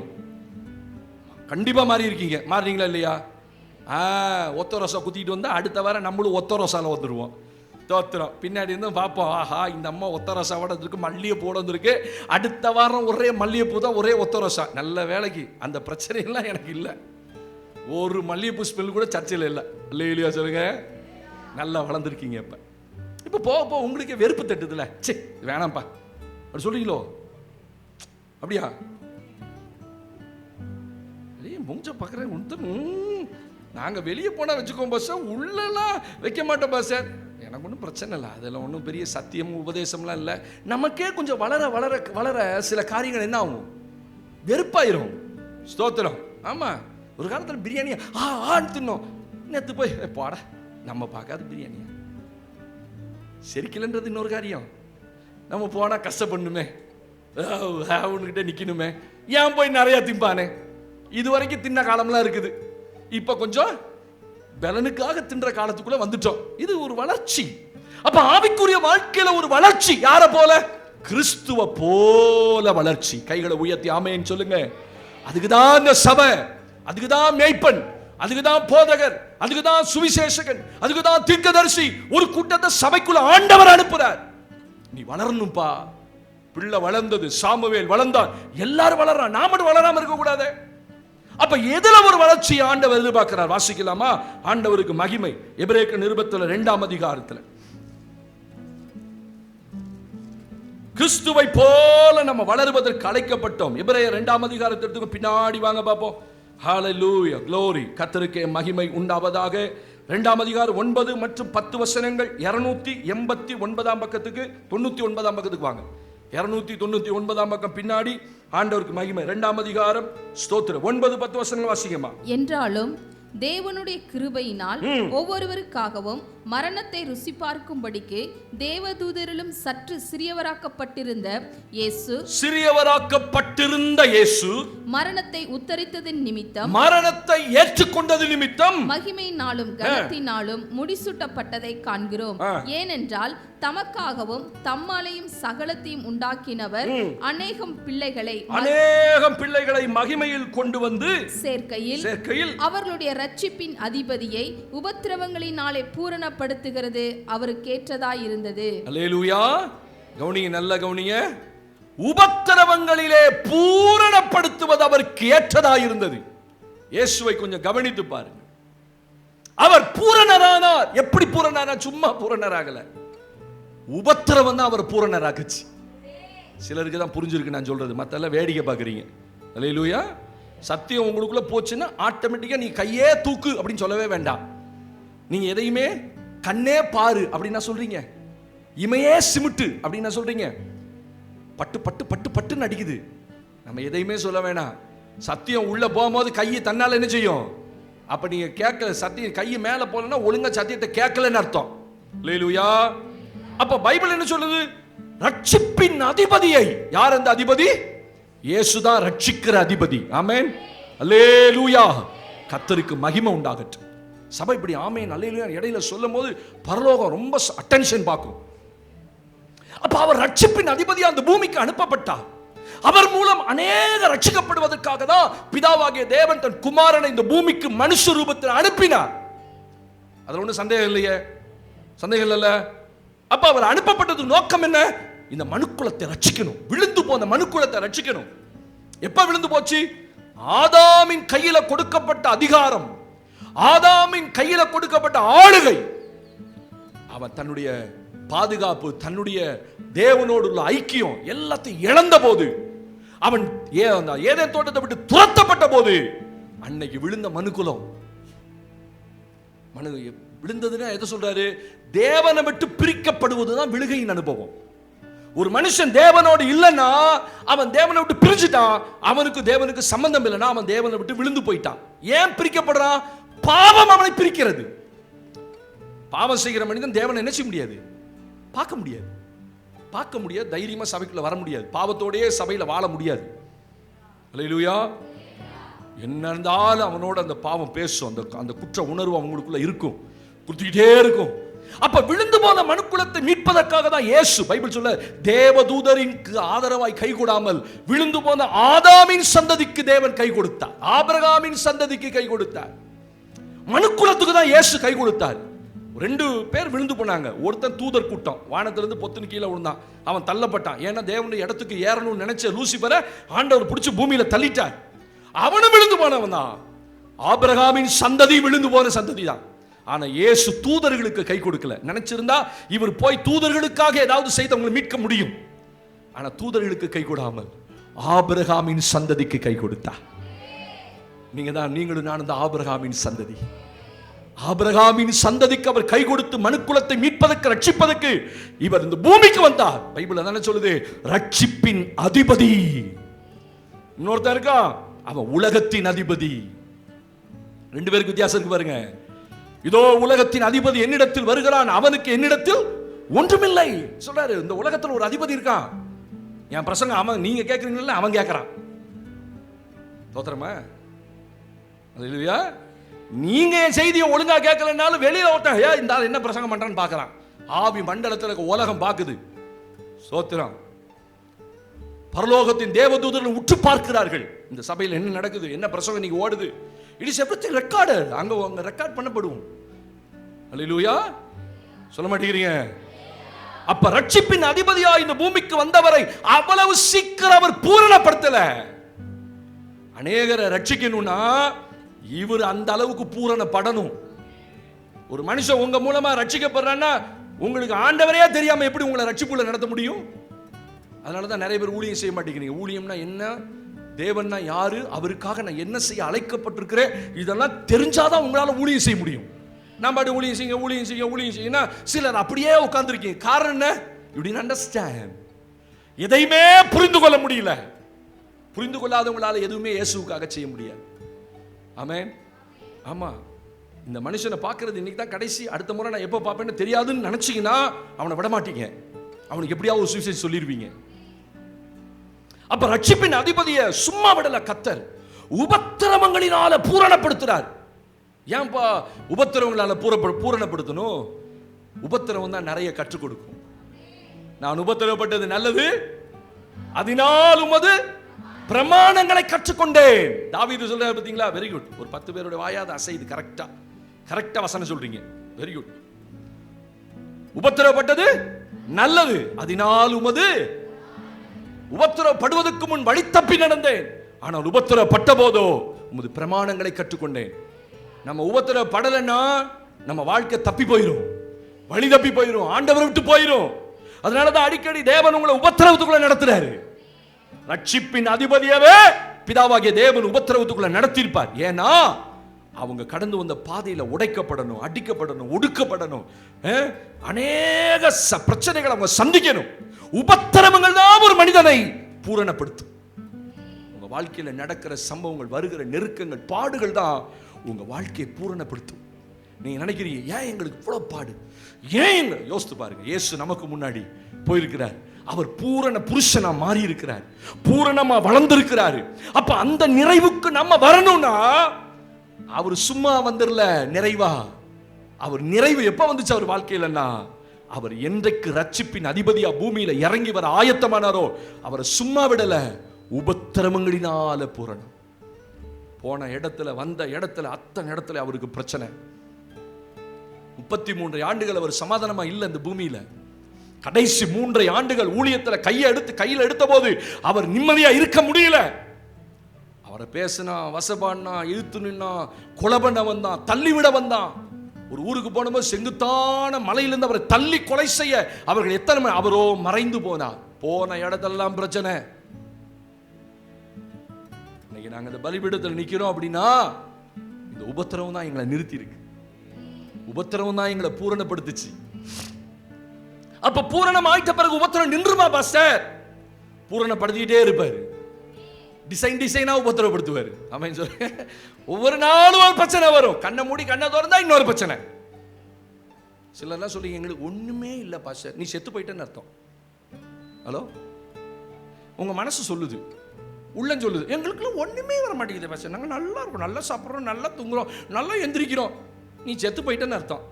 கண்டிப்பாக மாறி இருக்கீங்க. மாறுறீங்களா இல்லையா? ஒத்த ரோசா குத்திட்டு வந்தால் அடுத்த வாரம் நம்மளும் ஒத்த ரோசாவில் வந்துடுவோம். தோத்திரம் பின்னாடி இருந்து பார்ப்போம், ஆஹா இந்த அம்மா ஒத்த ரோசாவோட இருக்கு, மல்லிகைப்பூ வந்துருக்கு, அடுத்த வாரம் ஒரே மல்லிகைப்பூ தான், ஒரே ஒத்த ரோசா. நல்ல வேலைக்கு அந்த பிரச்சனையெல்லாம் எனக்கு இல்லை. ஒரு மல்லிகைப்பூ ஸ்மெல் கூட சர்ச்சையில் இல்லை. இல்லையா சொல்லுங்க? நல்லா வளர்ந்துருக்கீங்க. இப்போ போக உங்களுக்கு வெறுப்பு தட்டுதுல, சே வேணாம்ப்பா அப்படி சொல்றீங்களோ? அப்படியா? மூஞ்ச பார்க்குறேன் ஒன்று. நாங்கள் வெளியே போனால் வச்சுக்கோம் பாஸ், உள்ளெல்லாம் வைக்க மாட்டோம் பாஸ். எனக்கு ஒன்றும் பிரச்சனை இல்லை, அதெல்லாம் ஒன்றும் பெரிய சத்தியம் உபதேசம்லாம் இல்லை. நமக்கே கொஞ்சம் வளர வளர வளர சில காரியங்கள் என்ன ஆகும்? வெறுப்பாயிரும். ஸ்தோத்திரம். ஆமாம், ஒரு காலத்தில் பிரியாணியை ஆன்னு தின்னோம். நேற்று போய் போட நம்ம பார்க்காத பிரியாணியா சரிக்கலன்றது இன்னொரு காரியம். நம்ம போனால் கஷ்டப்படணுமே, அவனுக்கிட்ட நிற்கணுமே, ஏன் போய் நிறையா திம்பானே. இது வரைக்கும் தின்ன காலம்லாம் இருக்குது, இப்போ கொஞ்சம் பலனுக்காக தின்ற காலத்துக்குள்ள வந்துட்டோம். இது ஒரு வளர்ச்சி. அப்ப ஆவிக்குரிய வாழ்க்கையில ஒரு வளர்ச்சி. யார போல? கிறிஸ்துவ போல வளர்ச்சி. கைகளை உயர்த்தி ஆமென் சொல்லுங்க. அதுக்குதான் இந்த சபை, அதுக்குதான் மேய்ப்பன், அதுக்குதான் போதகர், அதுக்குதான் சுவிசேஷகன், அதுக்குதான் தீர்க்கதரிசி. ஒரு கூட்டத்தை சபைக்குள்ள ஆண்டவர் அனுப்புறார். நீ வளரணும்பா. பிள்ளை வளர்ந்தது, சாமுவேல் வளர்ந்தான், எல்லாரும் வளர்றான், நாம மட்டும் வளராம இருக்க கூடாது. அப்ப எதுல ஒரு வளர்ச்சி ஆண்டவர் எதிர்பார்க்கிறார்? வாசிக்கலாமா? ஆண்டவருக்கு மகிமை. எபிரேயர் நிருபத்தில் 2ஆம் அதிகாரத்தில் கிறிஸ்துவை போல நம்ம வளருவதற்கு அழைக்கப்பட்டோம். எபிரேயர் 2ஆம் அதிகாரத்திற்கு பின்னாடி வாங்க பார்ப்போம். ஹalleluya, glory, கர்த்தருக்கே மகிமை உண்டாவதாக. 2ஆம் அதிகாரம் 9 மற்றும் 10 வசனங்கள். 289ஆம் பக்கத்துக்கு 99ஆம் பக்கத்துக்கு வாங்க. 299ஆம் பக்கம் பின்னாடி ஆண்டவருக்கு மகிமை. 2ஆம் அதிகாரம் ஸ்தோத்திரம் 9-10 வசனங்கள் வாசிக்கமா. என்றாலும் தேவனுடைய கிருபையினால் ஒவ்வொருவருக்காகவும் மரணத்தை ருசி பார்க்கும்படிக்கு தேவதூதரிலும் சற்று சிறியவராக்கப்பட்டிருந்த இயேசு மரணத்தை உத்தரித்ததின் நிமித்தம், மரணத்தை ஏற்றுக்கொண்டது நிமித்தம் மகிமையினாலும் கனத்தினாலும் முடிசூட்டப்பட்டதை காண்கிறோம். ஏனென்றால் தமக்காகவும் தம்மாலையும் சகலத்தையும் உண்டாக்கினவர் அநேகம் பிள்ளைகளை மகிமையில் கொண்டு வந்து சேர்க்கையில் அவர்களுடைய ரட்சிப்பின் அதிபதியை உபத்திரவங்களினாலே பூரணப்படுத்துகிறது அவருக்கு ஏற்றதாய் இருந்தது. அல்லேலூயா. கவுனிங்க, நல்ல கவுனிங்க. உபத்திரவங்களிலே பூரணப்படுத்துவது அவருக்கு ஏற்றதாயிருந்தது. இயேசுவை கொஞ்சம் கவனித்து பாருங்க. அவர் பூரணரானார். எப்படி பூரணரானார்? சும்மா பூரணராகல, உபத்திரவம் தான் அவர் பூரணராக்குச்சு. சிலருக்கு தான் புரிஞ்சிருக்கு நான் சொல்றது, மத்தெல்லாம் வேடிக்கை பார்க்குறீங்க. அல்லேலூயா. சத்தியம் உங்களுக்குள்ள போச்சுன்னா ஆட்டோமேட்டிக்கா நீ கையே தூக்கு அப்படின்னு சொல்லவே வேண்டாம். நீங்க எதையுமே கண்ணே பாரு அப்படின்னா சொல்றீங்க, இமையே சிமிட்டு அப்படின்னா சொல்றீங்க. பட்டு பட்டு பட்டு பட்டுன்னு அடிக்குது. நம்ம எதையுமே சொல்ல வேணாம். சத்தியம் உள்ள போகும்போது கையை தன்னால என்ன செய்யும்? அப்ப நீங்க கேட்கல, சத்தியம் கையை மேல போலன்னா ஒழுங்கா சத்தியத்தை கேட்கலன்னு அர்த்தம். அல்லேலூயா. அப்ப பைபிள் என்ன சொல்லுது? ரட்சிப்பின் அதிபதியை. யார் அந்த அதிபதி? இயேசுதான் ரட்சிக்கிற அதிபதி. ஆமென். அல்லேலூயா. கர்த்தருக்கு மகிமை உண்டாகட்டும். சபை இப்படி ஆமென் அல்லேலூயா இடையில சொல்லும் போது பரலோகம் ரொம்ப அட்டென்ஷன் பார்க்கும். அப்ப அவர் ரட்சிப்பின் அதிபதியா அந்த பூமிக்கு அனுப்பப்பட்டார். அவர் மூலம் அநேக ரட்சிக்கப்படுவதற்காக தான் பிதாவாகிய தேவன் தன் குமாரனை இந்த பூமிக்கு மனுஷ ரூபத்தில் அனுப்பினார். அதுல ஒன்றும் சந்தேகம் இல்லையே, சந்தேகம் இல்ல. அப்ப அவர் அனுப்பப்பட்டது நோக்கம் என்ன? இந்த மனுக்குலத்தை ரட்சிக்கணும். விழுந்து போன மனுக்குலத்தை ரட்சிக்கணும். எப்ப விழுந்து போச்சு? ஆதாமின் கையில கொடுக்கப்பட்ட அதிகாரம், ஆதாமின் கையில கொடுக்கப்பட்ட ஆளுகை, அவன் தன்னுடைய பாதுகாப்பு, தன்னுடைய தேவனோடு உள்ள ஐக்கியம் எல்லாத்தையும் இழந்த போது, அவன் ஏதேன் தோட்டத்தை விட்டு துரத்தப்பட்ட போது, அன்னைக்கு விழுந்த மனுக்குலம். மனு விழுந்ததுன்னா எதை சொல்றாரு? தேவனை விட்டு பிரிக்கப்படுவதுதான் விழுகையின் அனுபவம். ஒரு மனுஷன் தேவனோடு இல்லைன்னா, அவன் தேவனை விட்டு பிரிச்சுட்டான், அவனுக்கு தேவனுக்கு சம்பந்தம் இல்லைன்னா அவன் தேவனை விட்டு விழுந்து போயிட்டான். ஏன் பிரிக்கப்படுறான்? பாவம் அவனை பிரிக்கிறது. பாவம் செய்கிற மனிதன் தேவனை என்ன செய்ய முடியாது? பார்க்க முடியாது. பார்க்க முடியாது. தைரியமா சபைக்குள்ள வர முடியாது. பாவத்தோடயே சபையில வாழ முடியாது. அல்லேலூயா. என்ன இருந்தாலும் அவனோட அந்த பாவம் பேசும். அந்த குற்ற உணர்வு அவங்களுக்குள்ள இருக்கும், குத்திக்கிட்டே இருக்கும். அப்ப விழுந்து போன மனுக்குலத்தை மீட்பதற்காக தான் இயேசு, பைபிள் சொல்ல, தேவதூதரிற்கு ஆதரவாய் கை கொடாமல் விழுந்து போன ஆதாமின் சந்ததிக்கு தேவன் கை கொடுத்தார். ஆபிரகாமின் சந்ததிக்கு கை கொடுத்தார். மனுக்குலத்துக்கு தான் இயேசு கை கொடுத்தார். 2 பேர் விழுந்து போனாங்க. ஒருத்தன் தூதர் கூட்டம், வானத்திலிருந்து பொத்துன்னு கீழே விழுந்தான். அவன் தள்ளப்பட்டான். ஏன்னா தேவனுடைய இடத்துக்கு ஏறணும்னு நினைச்ச லூசிபரை ஆண்டவர் பிடிச்சி பூமியில தள்ளிட்டார். அவனும் விழுந்து போனவன் தான். ஆபிரகாமின் சந்ததி விழுந்து போன சந்ததி தான். ஆனா இயேசு தூதர்களுக்கு கை கொடுக்கல. நினைச்சிருந்தா இவர் போய் தூதர்களுக்காக ஏதாவது செய்து அவங்களை மீட்க முடியும். ஆனா தூதர்களுக்கு கை கொடாமல் ஆபிரகாமின் சந்ததிக்கு கை கொடுத்தார். நீங்களும் நான் அந்த ஆபிரகாமின் சந்ததி. ஆபிரகாமின் சந்ததிக்கு அவர் கை கொடுத்து மனுக்குலத்தை மீட்பதற்கு, ரட்சிப்பதற்கு இவர் இந்த பூமிக்கு வந்தார். பைபிள் என்ன சொல்லுது? ரட்சிப்பின் அதிபதி. இன்னொருத்தர் இருக்கா, அவன் உலகத்தின் அதிபதி. 2 பேருக்கு வித்தியாசம் இருக்கு பாருங்க. இதோ உலகத்தின் அதிபதி என்னிடத்தில் வருகிறான், அவனுக்கு என்னிடத்தில் ஒன்றுமில்லை சொல்றாரு. இந்த உலகத்தில் ஒரு அதிபதி இருக்கான். என் பிரசங்கம் அவன், நீங்க கேட்கறீங்கல்ல, அவன் கேட்கறான். தோத்திரமா? இல்லையா? நீங்க என் செய்தியை ஒழுங்கா கேட்கலனாலும் வெளியில ஒருத்தன் இந்த என்ன பிரசங்கம் பண்றான்னு பார்க்கறான். ஆவி மண்டலத்தில் உலகம் பார்க்குது. சோத்திரம். பரலோகத்தின் தேவதூதர்கள் உற்று பார்க்கிறார்கள். இந்த சபையில் என்ன நடக்குது, என்ன பிரசங்கம் நீங்க ஓடுது. It is everything recorded. அங்க ரெக்கார்ட் பண்ணப்படும். அல்லேலூயா. சொல்ல மாட்டேங்கிறீங்க? அப்ப ரட்சிப்பின் அதிபதியா இந்த பூமிக்கு வந்தவரை அவ்வளவு சீக்கிரம் அவர் பூரணப்படுத்தல. அநேகரை ரட்சிக்கணும்னா இவர் அந்த அளவுக்கு பூரணப்படணும். ஒரு மனுஷன் உங்க மூலமா ரட்சிக்கப்படுறான்னா உங்களுக்கு ஆண்டவரே தெரியாம எப்படி உங்களை ரட்சிப்புல நடத்த முடியும்? அதனாலதான் நிறைய பேர் ஊழியம் செய்ய மாட்டேங்கிறீங்க. ஊழியம்னா என்ன, தேவன்னா யாரு, அவருக்காக நான் என்ன செய்ய அழைக்கப்பட்டிருக்கிறேன், இதெல்லாம் தெரிஞ்சாதான் உங்களால ஊழியம் செய்ய முடியும். நான் பாட்டு ஊழியம் செய்யுங்க. சிலர் அப்படியே உட்கார்ந்துருக்கீங்க. காரணம் என்ன? You did understand. எதையுமே புரிந்து கொள்ள முடியல. புரிந்து கொள்ளாதவங்களால எதுவுமே இயேசுவுக்காக செய்ய முடியாது. ஆமென். ஆமா, இந்த மனுஷனை பார்க்கறது இன்னைக்கு தான் கடைசி, அடுத்த முறை நான் எப்போ பார்ப்பேன்னு தெரியாதுன்னு நினைச்சீங்கன்னா அவனை விட மாட்டீங்க. அவனுக்கு எப்படியாவது ஒரு சுவிசேஷம் சொல்லிடுவீங்க. அப்ப ரட்சிப்பின் அதிபதியை சும்மா விடல கர்த்தர். உபத்திரவங்களினால பூரணப்படுத்துறார். ஏன்பா உபத்திரவங்களால பூரணப்படுத்தணும்? உபத்திரவம் தான் நிறைய கற்றுக் கொடுக்கும். நான் உபத்திரவப்பட்டது நல்லது, அதனால் உமது பிரமாணங்களை கற்றுக்கொண்டேன். தாவீது சொல்றாரு பாத்தீங்களா? Very good. ஒரு 10 பேரோட வாயாத அசைது கரெக்டா வசனம் சொல்றீங்க. Very good. உபத்திரவப்பட்டது நல்லது, அதனால் உமது உபத்திரவப்படுவதற்கு முன் வழி தப்பி நடந்தேன், ஆனால் உபத்திரவப்பட்ட போதோ உமது பிரமாணங்களை கற்றுக்கொண்டேன். நம்ம உபத்திரவப்படலைன்னா நம்ம வாழ்க்கை தப்பி போயிடும், வழி தப்பி போயிடும், ஆண்டவரை விட்டு போயிடும். அதனாலதான் அடிக்கடி தேவன் உங்களை உபத்திரவத்துக்குள்ள நடத்துறாரு. ரட்சிப்பின் அதிபதியவே பிதாவாகிய தேவன் உபத்திரவத்துக்குள்ள நடத்தியிருப்பார். ஏன்னா அவங்க கடந்து வந்த பாதையில உடைக்கப்படணும், அடிக்கப்படணும், ஒடுக்கப்படணும், அநேக பிரச்சனைகளை அவங்க சந்திக்கணும். உபத்திரவங்கள் தான் ஒரு மனிதனை பூரணப்படுத்தும். உங்க வாழ்க்கையில நடக்கிற சம்பவங்கள், வருகிற நெருக்கங்கள், பாடுகள் தான் உங்க வாழ்க்கையை பூரணப்படுத்தும். நீங்க நினைக்கிறீங்க, ஏன் எங்களுக்கு இவ்வளவு பாடு, ஏன்? யோசித்து பாருங்க, இயேசு நமக்கு முன்னாடி போயிருக்கிறார். அவர் பூரண புருஷனா மாறி இருக்கிறார், பூரணமா வளர்ந்திருக்கிறாரு. அப்ப அந்த நிறைவுக்கு நம்ம வரணும்னா அவர் சும்மா வந்துடல நிறைவா. அவர் நிறைவு எப்ப வந்துச்சு அவர் வாழ்க்கையிலன்னா, அவர் என்றைக்கு ரட்சிப்பின் அதிபதியா பூமியில இறங்கி வர ஆயத்தமானாரோ அவரை சும்மா விடல, உபத்திரவங்களினால பூரணம். போன இடத்துல, வந்த இடத்துல, அத்தனை இடத்துல அவருக்கு பிரச்சனை. 33 ஆண்டுகள் அவர் சமாதானமா இல்ல இந்த பூமியில. கடைசி 3 ஆண்டுகள் ஊழியத்துல கையில எடுத்த போது அவர் நிம்மதியா இருக்க முடியல. அவரை பேசினா, வசபான்னா, இழுத்து நின்னா, கொலை பண்ண வந்தான், தள்ளிவிட வந்தான். ஒரு ஊருக்கு போனபோது செங்குத்தான மலையிலிருந்து அவரை தள்ளி கொலை செய்ய அவர்கள் எத்தனை, அவரோ மறைந்து போனார். போன இடத்தெல்லாம் பிரச்சனை. இன்னைக்கு நாங்க இந்த பலிபீடத்தில் நிக்கிறோம் அப்படின்னா இந்த உபத்திரவம் தான் எங்களை நிறுத்தி இருக்கு. உபத்திரவம் தான் எங்களை பூரணப்படுத்துச்சு. அப்ப பூரணம் ஆயிட்ட பிறகு உபத்திரம் நின்றுமா பாஸ்டர்? பூரணப்படுத்திட்டே இருப்பாரு, டிசைனா உபத்திரப்படுத்துவாரு. ஆமென் சொல்லுங்க. ஒவ்வொரு நாளும் ஒரு பிரச்சனை வரும். கண்ணை மூடி கண்ணை திறந்தா இன்னொரு பிரச்சனை. சிலர்லாம் சொல்லி, எங்களுக்கு ஒண்ணுமே இல்லை பாஸ்டர், நீ செத்து போயிட்டேன்னு அர்த்தம். ஹலோ, உங்க மனசு சொல்லுது, உள்ளம் சொல்லுது, எங்களுக்குலாம் ஒண்ணுமே வர மாட்டேங்குது பாஸ்டர், நாங்கள் நல்லா இருக்கோம், நல்லா சாப்பிட்றோம், நல்லா தூங்குறோம், நல்லா எந்திரிக்கிறோம். நீ செத்து போயிட்டேன்னு அர்த்தம்.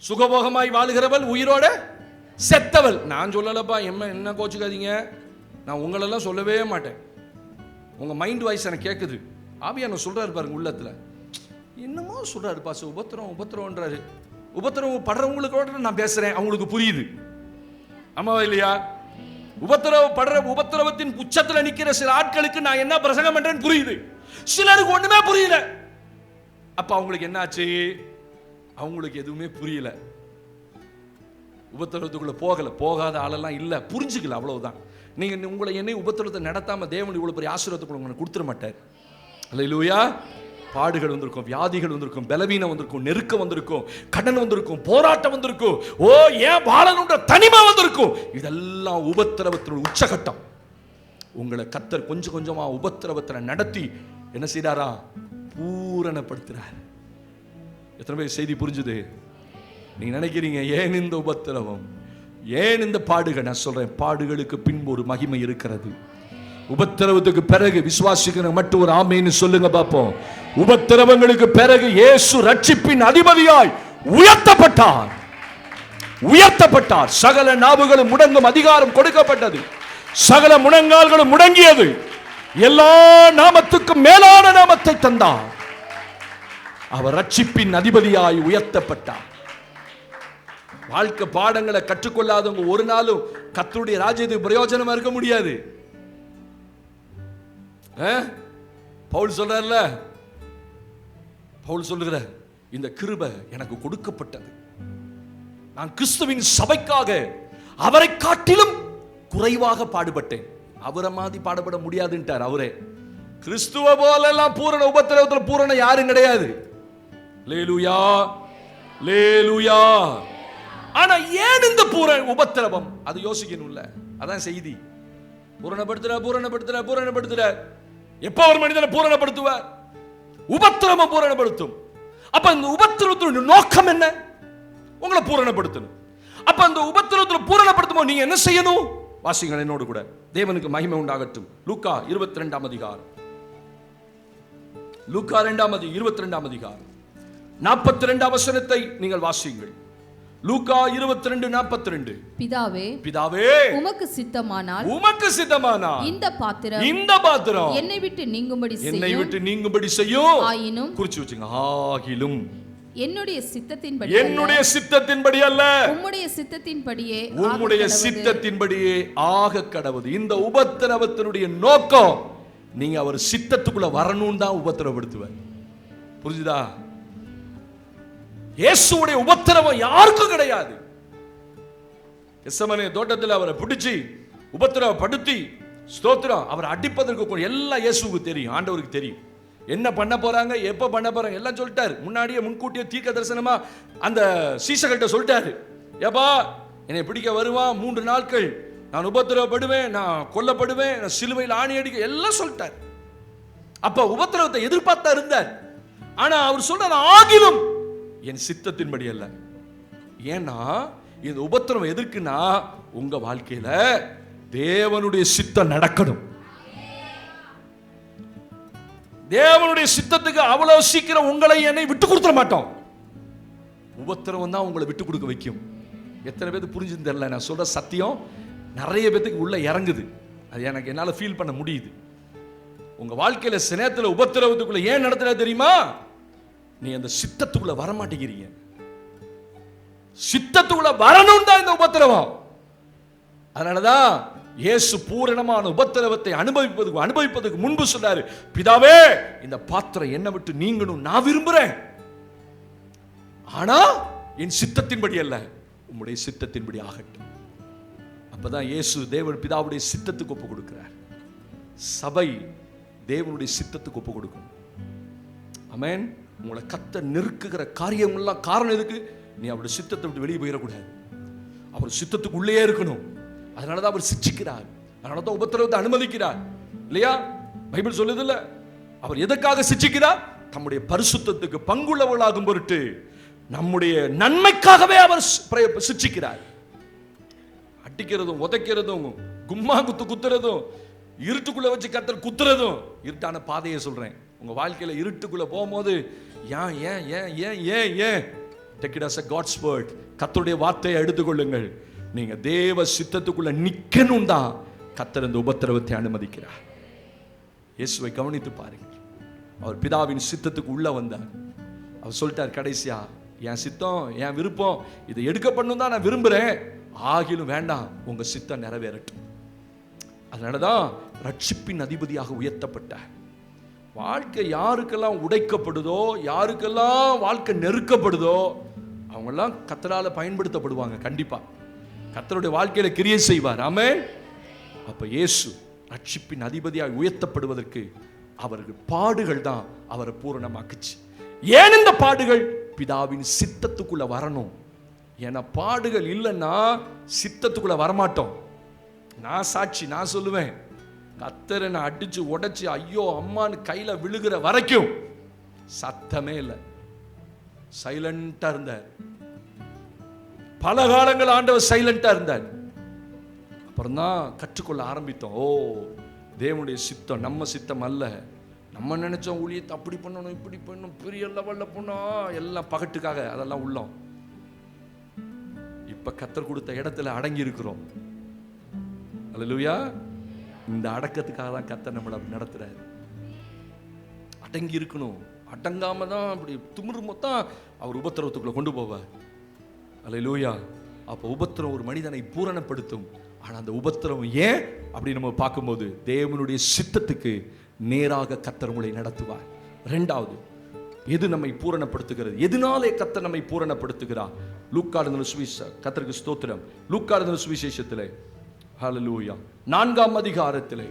சுகபோகமாய் வாழுகிறவள் உயிரோட செத்தவள். நான் சொல்லலப்பா, என்ன கோச்சுக்காதீங்க, நான் உங்களெல்லாம் சொல்லவே மாட்டேன். உங்க மைண்ட் வாய்ஸ் எனக்கு கேட்குது. ஆவியானவர் சொல்றாரு பாருங்க உள்ளத்துல, என்னமோ சொல்றாரு பாச, உபத்திரவன்றாரு. உபத்திரவம் படுறவங்களுக்கு நான் பேசுறேன், அவங்களுக்கு புரியுது. ஆமாவா இல்லையா? உபத்திரவத்தின் உச்சத்துல நிக்கிற சில ஆட்களுக்கு நான் என்ன பிரசங்கம் பண்றேன்னு புரியுது, சிலருக்கு ஒண்ணுமே புரியல. அப்ப அவங்களுக்கு என்னாச்சு? அவங்களுக்கு எதுவுமே புரியல. உபத்திரவத்துக்குள்ள போகாத ஆளெல்லாம் இல்ல, புரிஞ்சுக்கல, அவ்வளவுதான். நீங்க உங்களை என்னை உபத்திரவத்தை நடத்தாம தேவன் இவ்வளவு பெரிய ஆசீர்வாதத்துக்குள்ள உங்களுக்கு கொடுத்துட மாட்டார். அல்லேலூயா. பாடுகள் வந்திருக்கும், வியாதிகள் வந்திருக்கும், பலவீனம் வந்திருக்கும், நெருக்கம் வந்திருக்கும், கடன் வந்திருக்கும், போராட்டம் வந்திருக்கும், ஏன் வாழணுன்ற தனிமை வந்திருக்கும். இதெல்லாம் உபத்திரவத்தினுடைய உச்சகட்டம். உங்களை கர்த்தர் கொஞ்சம் கொஞ்சமா உபத்திரவத்தை நடத்தி என்ன செய்தாரா? பூரணப்படுத்துறார். எத்தனை பேர் செய்தி புரிஞ்சுது? நீங்க நினைக்கிறீங்க, ஏன் இந்த உபத்திரவம், ஏன் இந்த பாடுகள்? நான் சொல்றேன், பாடுகளுக்கு பின்பு ஒரு மகிமை இருக்கிறது. உபத்திரவத்துக்கு பிறகு விசுவாசிக்கிற மட்டும் ஒரு ஆமேன்னு சொல்லுங்க பாப்போம். உபத்திரவங்களுக்கு பிறகு இயேசு ரட்சிப்பின் அதிபதியாய் உயர்த்தப்பட்டார். சகல நாவுகளும் முடங்கும் அதிகாரம் கொடுக்கப்பட்டது, சகல முழங்கால்களும் முடங்கியது. எல்லா நாமத்துக்கும் மேலான நாமத்தை தந்தார். அவர் ரட்சிப்பின் அதிபதியாய் உயர்த்தப்பட்டார். வாழ்க்கை பாடங்களை கற்றுக்கொள்ளாதவங்க ஒரு நாளும் கர்த்தருடைய ராஜ்யத்துக்கு பிரயோஜனமா இருக்க முடியாது. பவுல் சொல்றார்ல, பவுல் சொல்லுகிறார், இந்த கிருபை எனக்கு கொடுக்கப்பட்டது, நான் கிறிஸ்துவின் சபைக்காக அவரை காட்டிலும் குறைவாக பாடுபட்டேன். அவரை மாதிரி பாடுபட முடியாதுன்ட்டார் அவரே. கிறிஸ்துவ போல எல்லாம் பூரண உபத்திரவத்தில் பூரண யாரும் கிடையாது. லேலுயா, லேலுயா. ஆனா ஏன் இந்த உபத்திரவம்? அது யோசிக்கணும்ல. அதான் செய்தி. பூரணப்படுத்துற. எப்ப ஒரு மனிதனை பூரணப்படுத்துவார்? உபத்திரவம் பூரணப்படுத்தும். அப்ப இந்த உபத்திரவத்தினுடைய நோக்கம் என்ன? உங்களை பூரணப்படுத்தணும். அப்ப அந்த உபத்திரவத்தில் பூரணப்படுத்தும் நீங்க என்ன செய்யணும்? வாசிங்கள் என்னோடு கூட. தேவனுக்கு மகிமை உண்டாகட்டும். லூக்கா 22ஆம் அதிகாரம், லூக்கா 22ஆம் அதிகாரம் 42ஆம் வசனத்தை நீங்கள் வாசியுங்கள். லூக்கா 22:42. பிதாவே உமக்கு சித்தமானால் இந்த பாத்திரம் என்னை விட்டு நீங்கும்படி செய்யும். ஆயினும் குறிச்சு வச்சுங்க. ஆகிலும் என்னுடைய சித்தத்தின்படி அல்ல உம்முடைய சித்தத்தின்படியே உம்முடைய சித்தத்தின்படியே ஆக கடவுது. இந்த உபத்திரவத்தினுடைய நோக்கம் நீங்க அவர் சித்தத்துக்குள்ள வரணும் தான் உபத்திரவப்படுத்துவார். புரிஞ்சுதா? இயேசுவுடைய உபத்திரவம் யாருக்கும் கிடையாது. கெத்செமனே தோட்டத்தில் அவரை பிடிச்சி உபத்திரவப்படுத்தி ஸ்தோத்திரம் அவரை அடிப்பதற்கு எல்லாம் இயேசுவுக்கு தெரியும், ஆண்டவருக்கு தெரியும். என்ன பண்ண போறாங்க, எப்ப பண்ண போறாங்க எல்லாம் சொல்லிட்டாரு. முன்னாடியே முன்கூட்டியே தீர்க்க தரிசனமா அந்த சீசகள்கிட்ட சொல்லிட்டாரு, ஏப்பா என்னை பிடிக்க வருவான், 3 நாட்கள் நான் உபத்திரவப்படுவேன், நான் கொல்லப்படுவேன், நான் சிலுவையில் ஆணி அடிக்க எல்லாம் சொல்லிட்டார். அப்ப உபத்திரவத்தை எதிர்பார்த்தா இருந்தார். ஆனா அவர் சொல்றாரு, ஆகிலும் என் சித்தத்தின்படி அல்ல. ஏன்னா இந்த உபத்திரவம் எதற்குன்னா உங்க வாழ்க்கையில தேவனுடைய சித்தம் நடக்கணும். தேவனுடைய சித்தத்துக்கு அவ்வளவு சீக்கிரம் உங்களை என்னை விட்டு கொடுத்துட மாட்டோம். உபத்திரவம் தான் உங்களை விட்டு கொடுக்க வைக்கும். எத்தனை பேருக்கு புரிஞ்சுன்னு தெரியல, நான் சொல்ற சத்தியம் நிறைய பேத்துக்கு உள்ள இறங்குது. அது எனக்கு என்னால ஃபீல் பண்ண முடியுது. உங்க வாழ்க்கையில சினத்துல உபத்திரவத்துக்குள்ள ஏன் நடத்துற தெரியுமா? நீ அந்த சித்தத்துக்குள்ள வர மாட்டேங்கிறீங்க. சித்தத்துக்குள்ள வரணும் தான் இந்த உபத்திரவம். அதனாலதான் இயேசு பூரணமான உபத்திரவத்தை அனுபவிப்பதற்கு முன்பு சொன்னாரு, பிதாவே இந்த பாத்திரம் என்னை விட்டு நீங்கணும், நான் விரும்புறேன், ஆனா என் சித்தத்தின்படி அல்ல உம்முடைய சித்தத்தின்படி ஆகட்டும். அப்பதான் இயேசு தேவன் பிதாவுடைய சித்தத்துக்கு ஒப்பு கொடுக்கிறார். சபை தேவனுடைய சித்தத்துக்கு ஒப்பு கொடுக்கணும். ஆமென். உங்களை கத்த நெருக்குகிற காரியங்கள்லாம் காரணம் எதுக்கு? நீ அவருடைய சித்தத்தை விட்டு வெளியே போயிடக்கூடாது. அவர் சித்தத்துக்கு உள்ளே இருக்கணும். அதனாலதான் அவர் சிட்சிக்கிறார், அதனாலதான் உபத்திரவத்தை அனுமதிக்கிறார். இல்லையா? பைபிள் சொல்லுது இல்ல, அவர் எதற்காக சிட்சிக்கிறார்? தம்முடைய பரிசுத்தத்துக்கு பங்குள்ளவர்களாகும் பொருட்டு, நம்முடைய நன்மைக்காகவே அவர் சிட்சிக்கிறார். அடிக்கிறதும் உதைக்கிறதும் கும்மா குத்துறதும் இருட்டுக்குள்ள வச்சு கத்தர் குத்துறதும், இருட்டான பாதையை சொல்றேன். உங்க வாழ்க்கையில இருட்டுக்குள்ள போகும்போது ஏன் ஏன் ஏன் ஏன் ஏன் ஏன் take it as a God's word. கர்த்தருடைய வார்த்தையை எடுத்துக்கொள்ளுங்கள். நீங்க தேவ சித்தத்துக்குள்ள நிக்கணும் தான் கர்த்தர் இந்த உபத்திரவத்தை அனுமதிக்கிறார். இயேசுவை கவனித்து பாருங்கள். அவர் பிதாவின் சித்தத்துக்கு உள்ள வந்தார். அவர் சொல்லிட்டார் கடைசியா, என் சித்தம் என் விருப்பம் இதை எடுக்கப்படணும் தான் நான் விரும்புறேன், ஆகிலும் வேண்டாம் உங்க சித்தம் நிறைவேறட்டும். அதனாலதான் ரட்சிப்பின் அதிபதியாக உயர்த்தப்பட்டார். வாழ்க்கை யாருக்கெல்லாம் உடைக்கப்படுதோ, யாருக்கெல்லாம் வாழ்க்கை நெருக்கப்படுதோ, அவங்கெல்லாம் கர்த்தரால பயன்படுத்தப்படுவாங்க. கண்டிப்பா கர்த்தருடைய வாழ்க்கையில கிரியை செய்வார். ஆமென். அப்ப இயேசு ரட்சிப்பின் அதிபதியாக உயர்த்தப்படுவதற்கு அவருக்கு பாடுகள் தான் அவரை பூரணமாக்குச்சு. ஏன் இந்த பாடுகள்? பிதாவின் சித்தத்துக்குள்ள வரணும். ஏன்னா பாடுகள் இல்லைன்னா சித்தத்துக்குள்ள வரமாட்டோம். நான் சாட்சி, நான் சொல்லுவேன், கர்த்தரை நான் அடிச்சு உடைச்சு ஐயோ அம்மான்னு கையில விழுகிற வரைக்கும் சத்தமே இல்லை, சைலண்டா இருந்தார். பல காலங்கள் ஆண்டவர் சைலண்டா இருந்தார். அப்புறம் தான் கற்றுக்கொள்ள ஆரம்பித்தோம். ஓ, தேவனுடைய சித்தம் நம்ம சித்தம் அல்ல. நம்ம நினைச்சோம் ஊழியத்தை அப்படி பண்ணணும் இப்படி பண்ணணும் பெரிய லெவல்ல போனோம், எல்லாம் பகட்டுக்காக அதெல்லாம் உள்ளோம். இப்ப கர்த்தர் கொடுத்த இடத்துல அடங்கி இருக்கிறோம். அல்லேலூயா. இந்த அடக்கத்துக்காக தான் கர்த்தர் நம்மளை நடத்துறாரு. அடங்கி இருக்கணும். அடங்காம தான் அப்படி திமிரு மொத்தம் அவர் உபத்திரவத்துக்குள்ள கொண்டு போவார். அல்லேலூயா. அப்போ உபத்திரம் ஒரு மனிதனை பூரணப்படுத்தும். ஆனா அந்த உபத்திரம் ஏன் அப்படி நம்ம பார்க்கும்போது தேவனுடைய சித்தத்துக்கு நேராக கர்த்தர் உங்களை நடத்துவார். இரண்டாவது, எது நம்மை பூரணப்படுத்துகிறது? எதனாலே கர்த்தர் நம்மை பூரணப்படுத்துகிறார்? லூக்கா எழுதின சுவிசேஷம், கர்த்தருக்கு ஸ்தோத்திரம், லூக்கா எழுதின சுவிசேஷத்திலே ஹல்லேலூயா 4ஆம் அதிகாரத்திலே,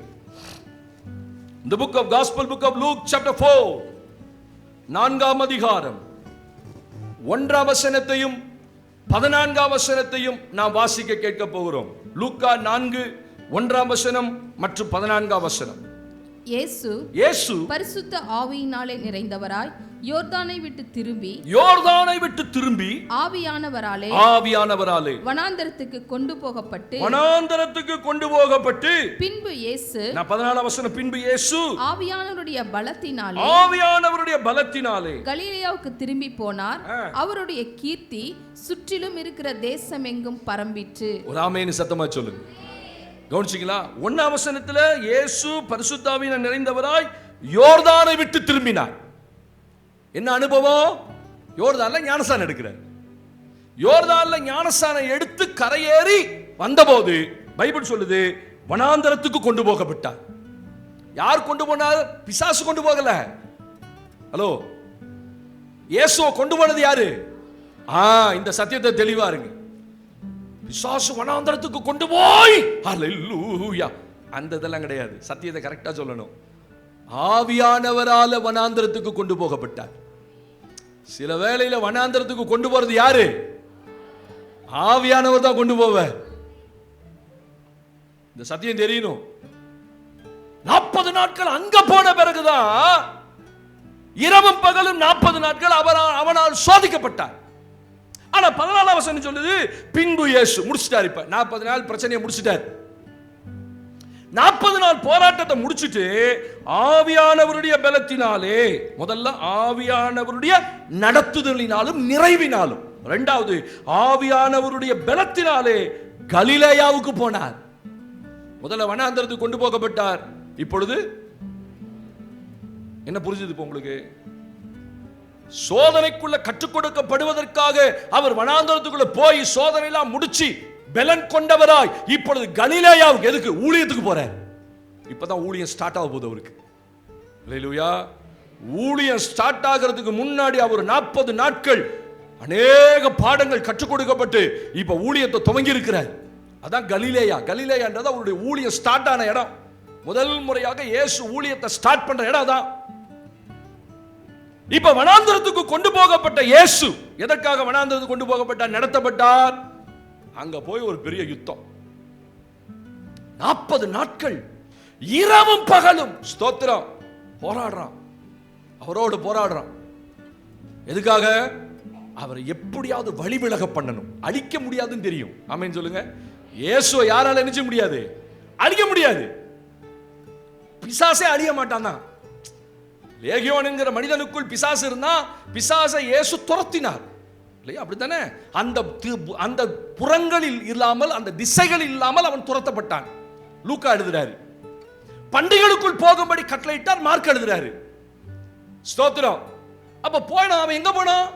the book of gospel book of Luke chapter 4 4ஆம் அதிகாரம் 1ஆம் வசனத்தையும் 14ஆம் வசனத்தையும் நாம் வாசிக்க கேட்க போகிறோம். லூக்கா 4 1ஆம் வசனம் மற்றும் 14ஆம் வசனம். இயேசு பரிசுத்த ஆவியினாலே நிறைந்தவராய் யோர்தானை விட்டு திரும்பி ஆவியானவராலே வனாந்தரத்துக்கு கொண்டு போகப்பட்டு பின்பு இயேசு, நான் 14ஆம் வசனம், பின்பு இயேசு ஆவியானவருடைய பலத்தினாலே கலிலேயாவுக்கு திரும்பி போனார். அவருடைய கீர்த்தி சுற்றிலும் இருக்கிற தேசமெங்கும் பரம்பிற்று. ஒரு ஆமென் சத்தமா சொல்லுங்க. கவனிச்சீங்களா? 1ஆம் வசனத்துல இயேசு பரிசுத்த ஆவியினால் நிறைந்தவராய் யோர்தானை விட்டு திரும்பினார். என்ன அனுபவம்? யோர்தான்ல ஞானஸ்நானம் எடுக்கிறார். யோர்தான்ல ஞானஸ்நானம் எடுத்து கரையேறி வந்தபோது பைபிள் சொல்லுது வனாந்தரத்துக்கு கொண்டு போகப்பட்டார். யார் கொண்டு போனார்? பிசாசு கொண்டு போகல. ஹலோ, இயேசுவை கொண்டு போனது யாரு? இந்த சத்தியத்தை தெளிவா இருங்க. பிசாசு வனாந்தரத்துக்கு கொண்டு போய் ஹல்லேலூயா அந்த இதெல்லாம் கிடையாது. சத்தியத்தை கரெக்டா சொல்லணும். ஆவியானவரால வனாந்தரத்துக்கு கொண்டு போகப்பட்டார். சில வேளையில வனாந்தரத்துக்கு கொண்டு போறது யாரு? ஆவியானவர் தான் கொண்டு போவார். இந்த சத்தியம் தெரியணும். 40 நாட்கள் அங்க போன பிறகுதான் இரவும் பகலும் 40 நாட்கள் அவனால் சோதிக்கப்பட்டார். ஆனா 14ஆம் வசனம் சொல்லுது பின்பு இயேசு முடிச்சிட்டார். இப்ப 40 நாள் பிரச்சனையை முடிச்சிட்டார். 40 நாள் போராட்டத்தை முடிச்சிட்டு ஆவியானவருடைய பலத்தினாலே, முதல்ல ஆவியானவருடைய நடத்துதலினாலும் நிறைவினாலும், இரண்டாவது ஆவியானவருடைய பலத்தினாலே கலிலேயாவுக்கு போனார். முதல்ல வனாந்தரத்துக்கு கொண்டு போகப்பட்டார். இப்பொழுது என்ன புரிஞ்சது இப்போ உங்களுக்கு? சோதனைக்குள்ள கற்றுக் கொடுக்கப்படுவதற்காக அவர் வனாந்தரத்துக்குள்ள போய் சோதனை எல்லாம் முடிச்சு பலன் கொண்டவராய் இப்பொழுது கலிலேயாவுக்கு, எதுக்கு? ஊழியத்துக்கு போறார். இப்பதான் ஊழியம் ஸ்டார்ட் ஆக போகுது அவருக்கு. அல்லேலூயா. ஊழியம் ஸ்டார்ட் ஆகிறதுக்கு முன்னாடி அவர் 40 நாட்கள் அநேக பாடங்கள் கற்றுக் கொடுக்கப்பட்டு இப்ப ஊழியத்தை துவங்கி இருக்கிறார். அதான் கலிலேயா. கலிலேயான்றது அவருடைய ஊழியம் ஸ்டார்ட் ஆன இடம். முதல் முறையாக இயேசு ஊழியத்தை ஸ்டார்ட் பண்ற இடம் தான். இப்ப வனாந்தரத்துக்கு கொண்டு போகப்பட்ட இயேசு எதற்காக வனாந்தரத்துக்கு கொண்டு போகப்பட்டார், நடத்தப்பட்டார்? அங்க போய் ஒரு பெரிய யுத்தம். 40 நாட்கள் இரவும் பகலும் ஸ்தோத்திரம் போராடுறான். அவரோடு போராடுறான். எதுக்காக? அவரை எப்படியாவது வழிவிலக பண்ணணும். அழிக்க முடியாதுன்னு தெரியும். ஆமென் சொல்லுங்க. இயேசுவை யாரால நினைச்ச முடியாது, அழிக்க முடியாது. பிசாசே அழிய மாட்டான் தான். லேகியோன் என்கிற மனிதனுக்குள் பிசாசு இருந்தா பிசாசை இயேசு துரத்தினார் இல்லையா? அப்படித்தானே? அந்த புறங்களில் இல்லாமல், அந்த திசைகளில் இல்லாமல் அவன் துரத்தப்பட்டான். லூக்கா எழுதுறாரு. பண்டிகளுக்குள் போகும்படி கட்டளையிட்டார் மார்க் எழுதுறாரு. ஸ்தோத்திரம். அப்ப போனா அவன் எங்க போனான்?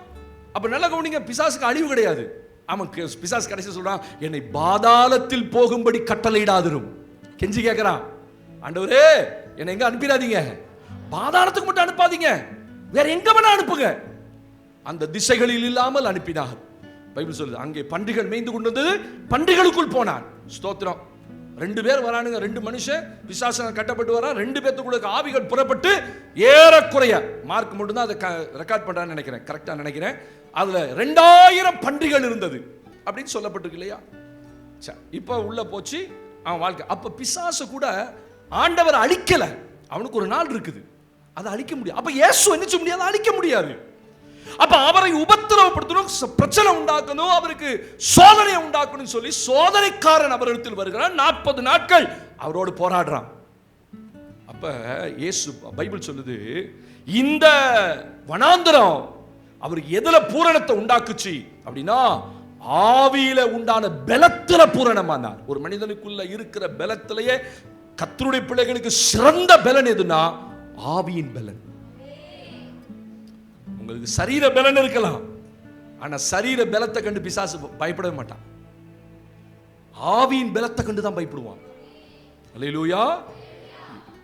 அப்ப நல்ல கவனிங்க, பிசாசுக்கு அழிவு கிடையாது. அவன் பிசாசு கடைசி சொல்றான், என்னை பாதாளத்தில் போகும்படி கட்டளையிடாதிரும். கெஞ்சி கேட்கிறான், ஆண்டவரே என்னை எங்க அனுப்பிடாதீங்க, பாதாளத்துக்கு மட்டும் அனுப்பாதீங்க, வேற எங்க வேணா அனுப்புங்க. அந்த திசைகளில் இல்லாமல் அனுப்பினார். பைபிள் சொல்லுது அங்கே பன்றிகள் மேய்ந்து கொண்டு வந்தது, பன்றிகளுக்குள் போனான். ஸ்தோத்திரம். 2 பேர் வரானுங்க, 2 மனுஷன் பிசாசு கட்டப்பட்டு வரான். 2 பேத்துக்குள்ள ஆவிகள் புறப்பட்டு ஏறக்குறைய மார்க் மட்டும் தான் அதை ரெக்கார்ட் பண்றான்னு நினைக்கிறேன், கரெக்டா நினைக்கிறேன். அதுல 2000 பன்றிகள் இருந்தது அப்படின்னு சொல்லப்பட்டிருக்கு இல்லையா? இப்ப உள்ள போச்சு அவன் வாழ்க்கை. அப்ப பிசாசு கூட ஆண்டவர் அழிக்கல, அவனுக்கு ஒரு நாள் இருக்குது, அதை அழிக்க முடியாது. அப்ப இயேசு என்ன செய்ய முடியாது, அழிக்க முடியாது. அப்ப அவரை உபத்திரவப்படுத்தணும், பிரச்சனை உண்டாக்கணும், அவருக்கு சோதனை உண்டாக்கணும் சொல்லி சோதனைக்காரன் அவரிடத்தில் வருகிறான். 40 நாட்கள் அவரோடு போராடுறான். அப்ப இயேசு, பைபிள் சொல்லுது, இந்த வனாந்தரம் அவருக்கு எதுல பூரணத்தை உண்டாக்குச்சு அப்படின்னா ஆவியில உண்டான பலத்தில பூரணமானார். ஒரு மனிதனுக்குள்ள இருக்கிற பலத்திலேயே கர்த்தருடைய பிள்ளைகளுக்கு சிறந்த பலன் எதுனா ஆவியின் பலன். உங்களுக்கு சரீர பலன் இருக்கலாம், ஆனா சரீர பலத்தை கண்டு பிசாசு பயப்படவே மாட்டான். ஆவியின் பலத்தை கண்டு தான் பயப்படுவான். அல்லேலூயா.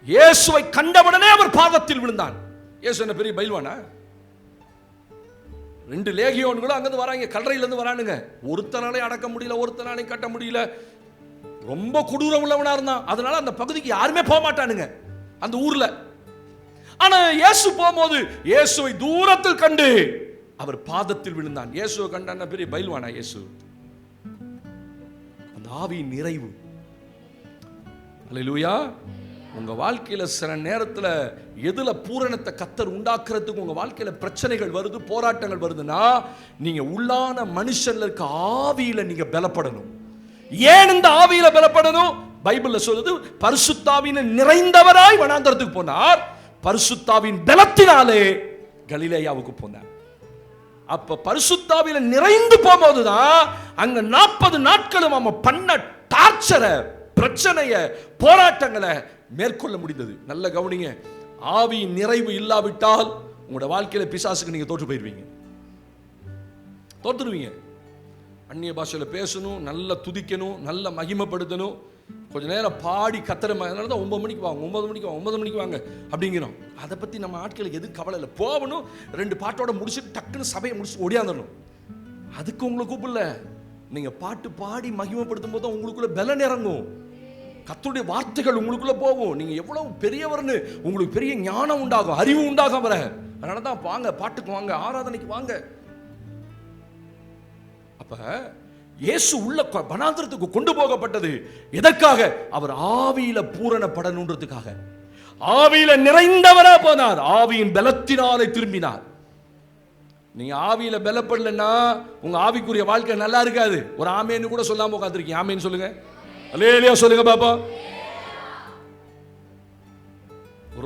இயேசுவை கண்டவுடனே அவர் பாதத்தில் விழுந்தான். இயேசு என்ன பெரிய பைல்வானா? 2 லேகியோன்களும் அங்கிருந்து வராங்க, கல்லறையில இருந்து வரானுங்க. ஒருத்தனாலே அடக்க முடியல, ஒருத்தனாலே கட்ட முடியல. ரொம்ப கொடூரம் உள்ளவனா இருந்தான். அதனால அந்த பகுதிக்கு யாருமே போக மாட்டானுங்க அந்த ஊர்ல. ஆனா இயேசு போகும்போது இயேசுவை தூரத்தில் கண்டு அவர் பாதத்தில் விழுந்தான். இயேசுவை கண்டான பெரிய பைல்வானா இயேசு? அந்த ஆவியின் நிறைவு. அல்லேலூயா. உங்க வாழ்க்கையில சில நேரத்துல எதுல பூரணத்தை கர்த்தர் உண்டாக்குறதுக்கு உங்க வாழ்க்கையில பிரச்சனைகள் வருது, போராட்டங்கள் வருதுன்னா நீங்க உள்ளான மனுஷன்ல இருக்க ஆவியில நீங்க பலப்படணும். ஏன் இந்த ஆவியில பலப்படணும்? பைபிள்ல சொல்லுது, பரிசுத்தாவின் நிறைந்தவராய் வனாந்தரத்துக்கு போனார், பரிசுத்தாவின் பலத்தினாலே கலிலேயாவுக்கு போனார். அப்ப பரிசுத்தாவில நிறைந்து போகும்போதுதான் அங்க 40 நாட்களும் அவன் பண்ண டார்ச்சரை, பிரச்சனைய, போராட்டங்களை மேற்கொள்ள முடிந்தது. நல்ல கவனிங்க, ஆவியின் நிறைவு இல்லாவிட்டால் உங்களோட வாழ்க்கையில பிசாசுக்கு நீங்க தோற்று போயிருவீங்க. தோத்துருவீங்க. அந்நிய பாஷையில் பேசணும், நல்லா துதிக்கணும், நல்லா மகிமைப்படுத்தணும், கொஞ்ச நேரம் பாடி கத்துற மாதிரி. அதனால தான் 9 மணிக்கு வாங்க, 9 மணிக்கு வாங்க அப்படிங்கிறோம். அதை பற்றி நம்ம ஆட்களுக்கு எதுவும் கவலை இல்லை. போகணும், 2 பாட்டோட முடிச்சுட்டு டக்குன்னு சபையை முடிச்சு ஓடியாந்துடணும். அதுக்கு உங்களை கூப்பிடல. நீங்கள் பாட்டு பாடி மகிமைப்படுத்தும் போது தான் உங்களுக்குள்ள பலன் இறங்கும், கர்த்தருடைய வார்த்தைகள் உங்களுக்குள்ள போகும். நீங்கள் எவ்வளவு பெரியவர்னு உங்களுக்கு பெரிய ஞானம் உண்டாகும், அறிவு உண்டாகும் வர. அதனால தான் வாங்க, பாட்டுக்கு வாங்க, ஆராதனைக்கு வாங்க. அப்ப இயேசு உள்ள வனாந்திரத்துக்கு கொண்டு போகப்பட்டது எதற்காக? அவர் ஆவியில பூரணப்படணுன்றதுக்காக. ஆவியில நிறைந்தவரா போனார், ஆவியின் பலத்தினாலே திரும்பினார். நீங்க ஆவியில பலப்படலன்னா உங்க ஆவிக்குரிய வாழ்க்கை நல்லா இருக்காது. ஒரு ஆமேன்னு கூட சொல்லாம உட்கார்ந்திருக்கீங்க. ஆமேன்னு சொல்லுங்க, அல்லேலூயா சொல்லுங்க பாப்பா.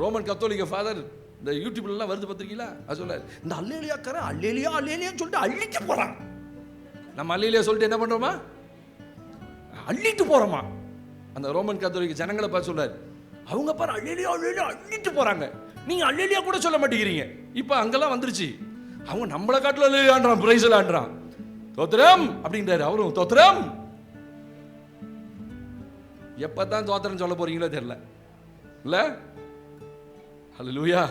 ரோமன் கத்தோலிக்க ஃபாதர் இந்த யூடியூப்ல எல்லாம் வருது பார்த்திருக்கீங்களா? அது சொல்றாரு, இந்த அல்லேலூயாக்காரன் அல்லேலூயா அல்லேலூயான்னு சொல்லிட்டு அள்ளிட்டு போறான். நம்ம அல்லேலூயா சொல்லிட்டு என்ன பண்றோமா? அள்ளிட்டு போறோமா? அந்த ரோமன் கத்தோலிக்க ஜனங்களை பார்த்து சொல்றாரு, அவங்க பாரு அல்லேலூயா அல்லேலூயா அள்ளிட்டு போறாங்க, நீங்க அல்லேலூயா கூட சொல்ல மாட்டேங்கிறீங்க. இப்ப அங்கெல்லாம் வந்துருச்சு. அவங்க நம்மளை காட்டுல அல்லேலூயான்றான், பிரைஸ் எல்லாம் தோத்திரம் அப்படின்றாரு. அவரும் தோத்திரம். எப்பதான் தோத்திரம் சொல்ல போறீங்களோ தெரியல இல்ல? அல்லேலூயா.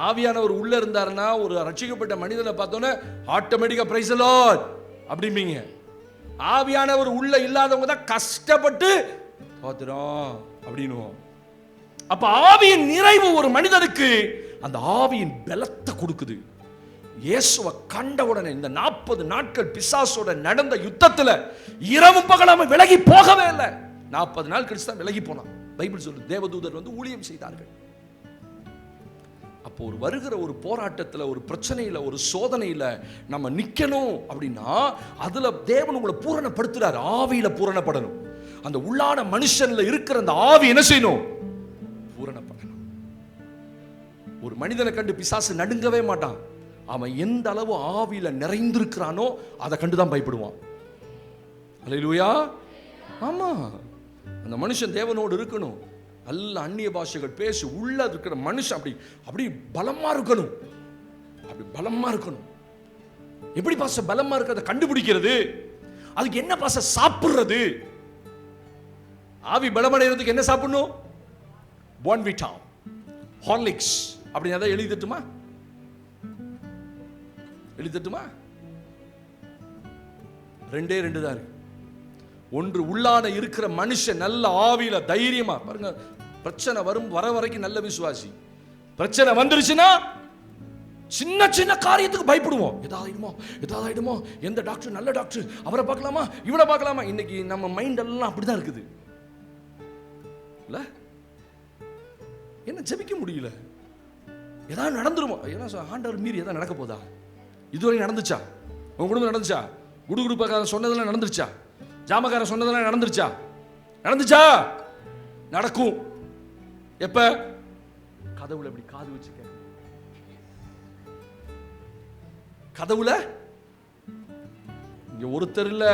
ஆவியானவர் உள்ள இருந்தாருன்னா ஒரு ரட்சிக்கப்பட்ட மனிதனை பார்த்தோன்னே ஆட்டோமேட்டிக்கா பிரைஸ் தி லார்ட் அப்படிம்பீங்க. ஆவியானவர் உள்ள இல்லாதவங்க தான் கஷ்டப்பட்டு தோத்திரம் அப்படின்னுவோம். அப்ப ஆவியின் நிறைவு ஒரு மனிதனுக்கு அந்த ஆவியின் பலத்தை கொடுக்குது. இயேசுவை கண்ட உடனே இந்த 40 நாட்கள் பிசாசோட நடந்த யுத்தத்துல இரவும் பகலாம விலகி போகவே இல்லை. 40 நாள் கழிச்சு தான் விலகி போனான். பைபிள் சொல்லுது, தேவதூதர் வந்து ஊழியம் செய்தார்கள். அப்போ ஒரு வருகிற ஒரு போராட்டத்துல, ஒரு பிரச்சனையில, ஒரு சோதனையில நம்ம நிக்கணும் அப்படின்னா அதுல தேவன் உங்களை பூரணப்படுத்துறாரு. ஆவியில பூரணப்படணும். அந்த உள்ளான மனுஷன்ல இருக்கிற அந்த ஆவி என்ன செய்யணும்? பூரணப்படணும். ஒரு மனிதனை கண்டு பிசாசு நடுங்கவே மாட்டான். அவன் எந்த அளவு ஆவியில நிறைந்திருக்கிறானோ அதை கண்டுதான் பயப்படுவான். அல்லேலூயா. ஆமா, அந்த மனுஷன் தேவனோடு இருக்கணும். நல்ல அந்நிய பாஷைகள் பேசி உள்ள இருக்கிற மனுஷன் அப்படி அப்படி பலமா இருக்கணும். அப்படி பலமா இருக்கணும். எப்படி பாச பலமா இருக்கிறத கண்டுபிடிக்கிறது? அதுக்கு என்ன பாச சாப்பிடுறது? ஆவி பலமடைகிறதுக்கு என்ன சாப்பிடணும்? போன்விட்டா, ஹார்லிக்ஸ் அப்படின்னு அதை எழுதி தட்டுமா? எழுதி தட்டுமா? 2 தான் இருக்கு. ஒன்று, உள்ளான இருக்கிற மனுஷன் நல்ல ஆவியில தைரியமா பாருங்க. பிரச்சனை வர வரைக்கும் நல்ல விசுவாசி. பிரச்சனை வந்துருச்சுன்னா சின்ன சின்ன காரியத்துக்கு பயப்படுவோம். ஏதாயிடுமோ, எந்த டாக்டர் நல்ல டாக்டர், அவரை பார்க்கலாமா, இவரை பார்க்கலாமா? இன்னைக்கு நம்ம மைண்ட் எல்லாம் அப்படிதான் இருக்குது இல்ல? என்ன ஜெபிக்க முடியல, ஏதாவது நடந்துருமோ, ஏன்னா ஆண்டவர் மீறி ஏதாவது நடக்க போதா? இதுவரை நடந்துச்சா? உங்க குடும்பம் நடந்துச்சா? குடுகுடுப்பாக்காரன் சொன்னதெல்லாம் நடந்துருச்சா? ஜாமக்காரன் சொன்னதெல்லாம் நடந்துச்சா? நடக்கும். எப்ப? கதவுல இப்படி காது வச்சு கதவுல. இங்க ஒருத்தர் இல்ல,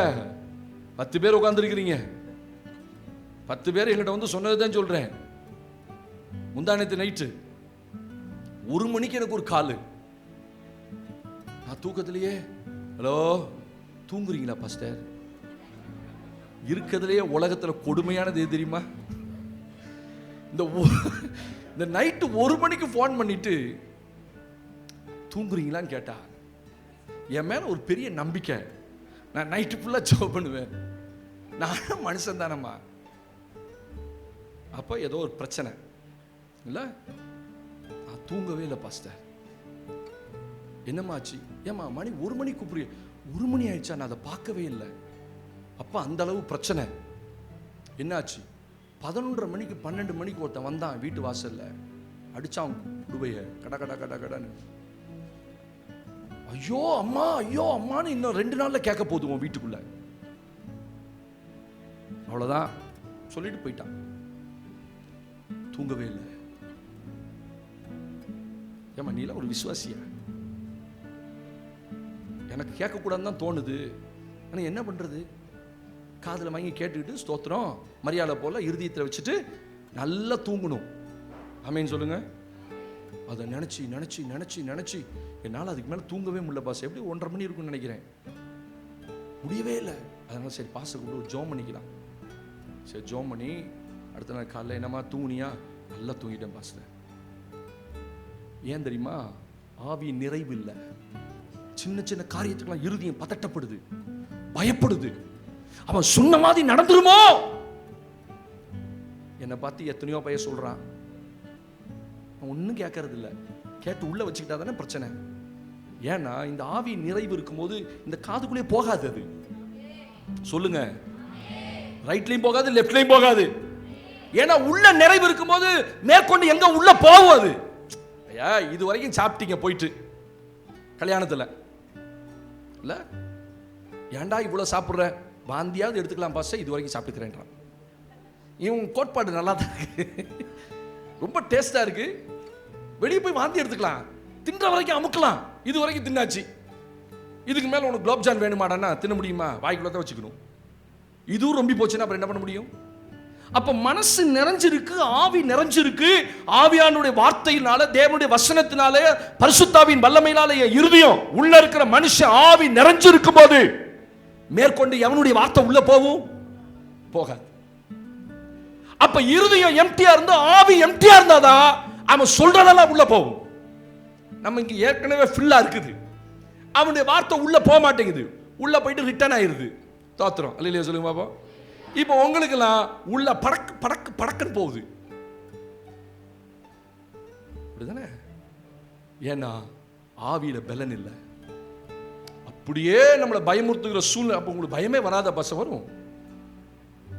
10 பேர் உட்கார்ந்து இருக்கிறீங்க. 10 பேர் என்கிட்ட வந்து சொன்னதுதான் சொல்றேன். முந்தானத்து நைட்டு 1 மணிக்கு எனக்கு ஒரு காலு. நான் தூக்கத்திலேயே, ஹலோ தூங்குறீங்களா பாஸ்டர்? இருக்கிறதுலேயே உலகத்துல கொடுமையானது எது தெரியுமா? இந்த நைட்டு 1 மணிக்கு போன் பண்ணிட்டு தூங்குறீங்களான்னு கேட்டா என் மேல ஒரு பெரிய நம்பிக்கை. நான் நைட்டு ஃபுல்லா ஜெபம் பண்ணுவேன். நானும் மனுஷன் தானம்மா. அப்ப ஏதோ ஒரு பிரச்சனை இல்ல, நான் தூங்கவே இல்லை பாஸ்டர். என்னமாச்சு? ஏமா மணி 1 மணி கூப்பிடுறிய? 1 மணி ஆயிடுச்சா? நான் அதை பார்க்கவே இல்லை. அப்ப அந்த அளவு பிரச்சனை. என்னாச்சு? 11:30 மணிக்கு 12 மணிக்கு ஒருத்தன் வந்தான் வீட்டு வாசல்ல, அடிச்சான் குடுவைய கட கட கட கடன்னு. ஐயோ அம்மான்னு இன்னும் 2 நாள்ல கேட்க போதுவோம் வீட்டுக்குள்ள. அவ்வளவுதான் சொல்லிட்டு போயிட்டான். தூங்கவே இல்லை. ஏமா நீலாம் ஒரு விசுவாசியா? எனக்கு கேட்க கூடாதுன்னு தான் தோணுது. ஆனா என்ன பண்றது? காதுல வாங்கி கேட்டுக்கிட்டு ஸ்தோத்திரம் மரியாதை போல இருதயத்தில் வச்சுட்டு நல்லா தூங்கணும். ஆமேன்னு சொல்லுங்க. அதை நினச்சி நினச்சி நினச்சி நினச்சி என்னால் அதுக்கு மேலே தூங்கவே முடியல பாஸ். எப்படி 1:30 மணி இருக்குன்னு நினைக்கிறேன், முடியவே இல்லை. அதனால சரி பாஸ்டர் கூப்பிட்டு ஜோம் பண்ணிக்கலாம். சரி ஜோம் பண்ணி அடுத்த நாள் காலையில் என்னம்மா தூங்கினியா? நல்லா தூங்கிட்டேன் பாஸ்டர். ஏன் தெரியுமா? ஆவி நிறைவு இல்லை. சின்ன சின்ன காரியத்துக்கெல்லாம் இருதயம் பதட்டப்படுது, பயப்படுது. அவன் சொன்ன மாதிரி நடந்துருமோ? என்னை பார்த்து எத்தனையோ பையன் சொல்றான், ஒன்றும் கேட்கறது இல்லை. கேட்டு உள்ள வச்சுக்கிட்டா தானே பிரச்சனை. ஏன்னா இந்த ஆவி நிறைவு இருக்கும்போது இந்த காதுக்குள்ளே போகாது. அது சொல்லுங்க, ரைட்லையும் போகாது, லெஃப்ட்லையும் போகாது. ஏன்னா உள்ள நிறைவு இருக்கும்போது மேற்கொண்டு எங்க உள்ள போகும் அது. ஐயா இது வரைக்கும் சாப்பிட்டீங்க போயிட்டு கல்யாணத்தில் இல்ல, ஏன்டா இவ்வளவு சாப்பிட்ற? வாந்தியாவது எடுத்துக்கலாம் பாஸ், இது வரைக்கும் சாப்பிட்டுக்கிறேன்றான். இவன் கோட்பாடு நல்லா தான் இருக்கு, ரொம்ப டேஸ்டா இருக்கு. வெளியே போய் வாந்தி எடுத்துக்கலாம், தின்ற வரைக்கும் அமுக்கலாம். இது வரைக்கும் தின்னாச்சு, இதுக்கு மேல உனக்கு குலோப்ஜான் வேணுமாடான்னா தின்ன முடியுமா? வாய்க்குள்ள தான் வச்சுக்கணும். இதுவும் ரொம்ப போச்சுன்னா அப்புறம் என்ன பண்ண முடியும்? அப்ப மனசு நிறைஞ்சிருக்கு, ஆவி நிறைஞ்சிருக்கு. ஆவியானுடைய வார்த்தையினால, தேவனுடைய வசனத்தினால, பரிசுத்தாவின் வல்லமையினால இருதயம் உள்ள இருக்கிற மனுஷன் ஆவி நிறைஞ்சிருக்கும் போது மேற்கொண்டு எவனுடைய வார்த்தை உள்ள போகும்? போகாது. அப்ப இருதயம் எம்டியா இருந்தா, ஆவி எம்டியா இருந்தாதான் அவன் சொல்றதெல்லாம் உள்ள போகும். நம்ம இங்க ஏற்கனவே ஃபில்லா இருக்குது, அவனுடைய வார்த்தை உள்ள போக மாட்டேங்குது, உள்ள போயிட்டு ரிட்டர்ன் ஆயிருது. தோத்திரம் அல்லையா? சொல்லுங்க பாப்போம். இப்போ உங்களுக்கெல்லாம் உள்ள படக்கு படக்கு படக்குன்னு போகுது, அப்படிதானே? ஏன்னா ஆவியில பலன் இல்லை. அப்படியே நம்மளை பயமுறுத்துகிற சூழ்நிலை. அப்ப உங்களுக்கு பயமே வராத பச வரும்.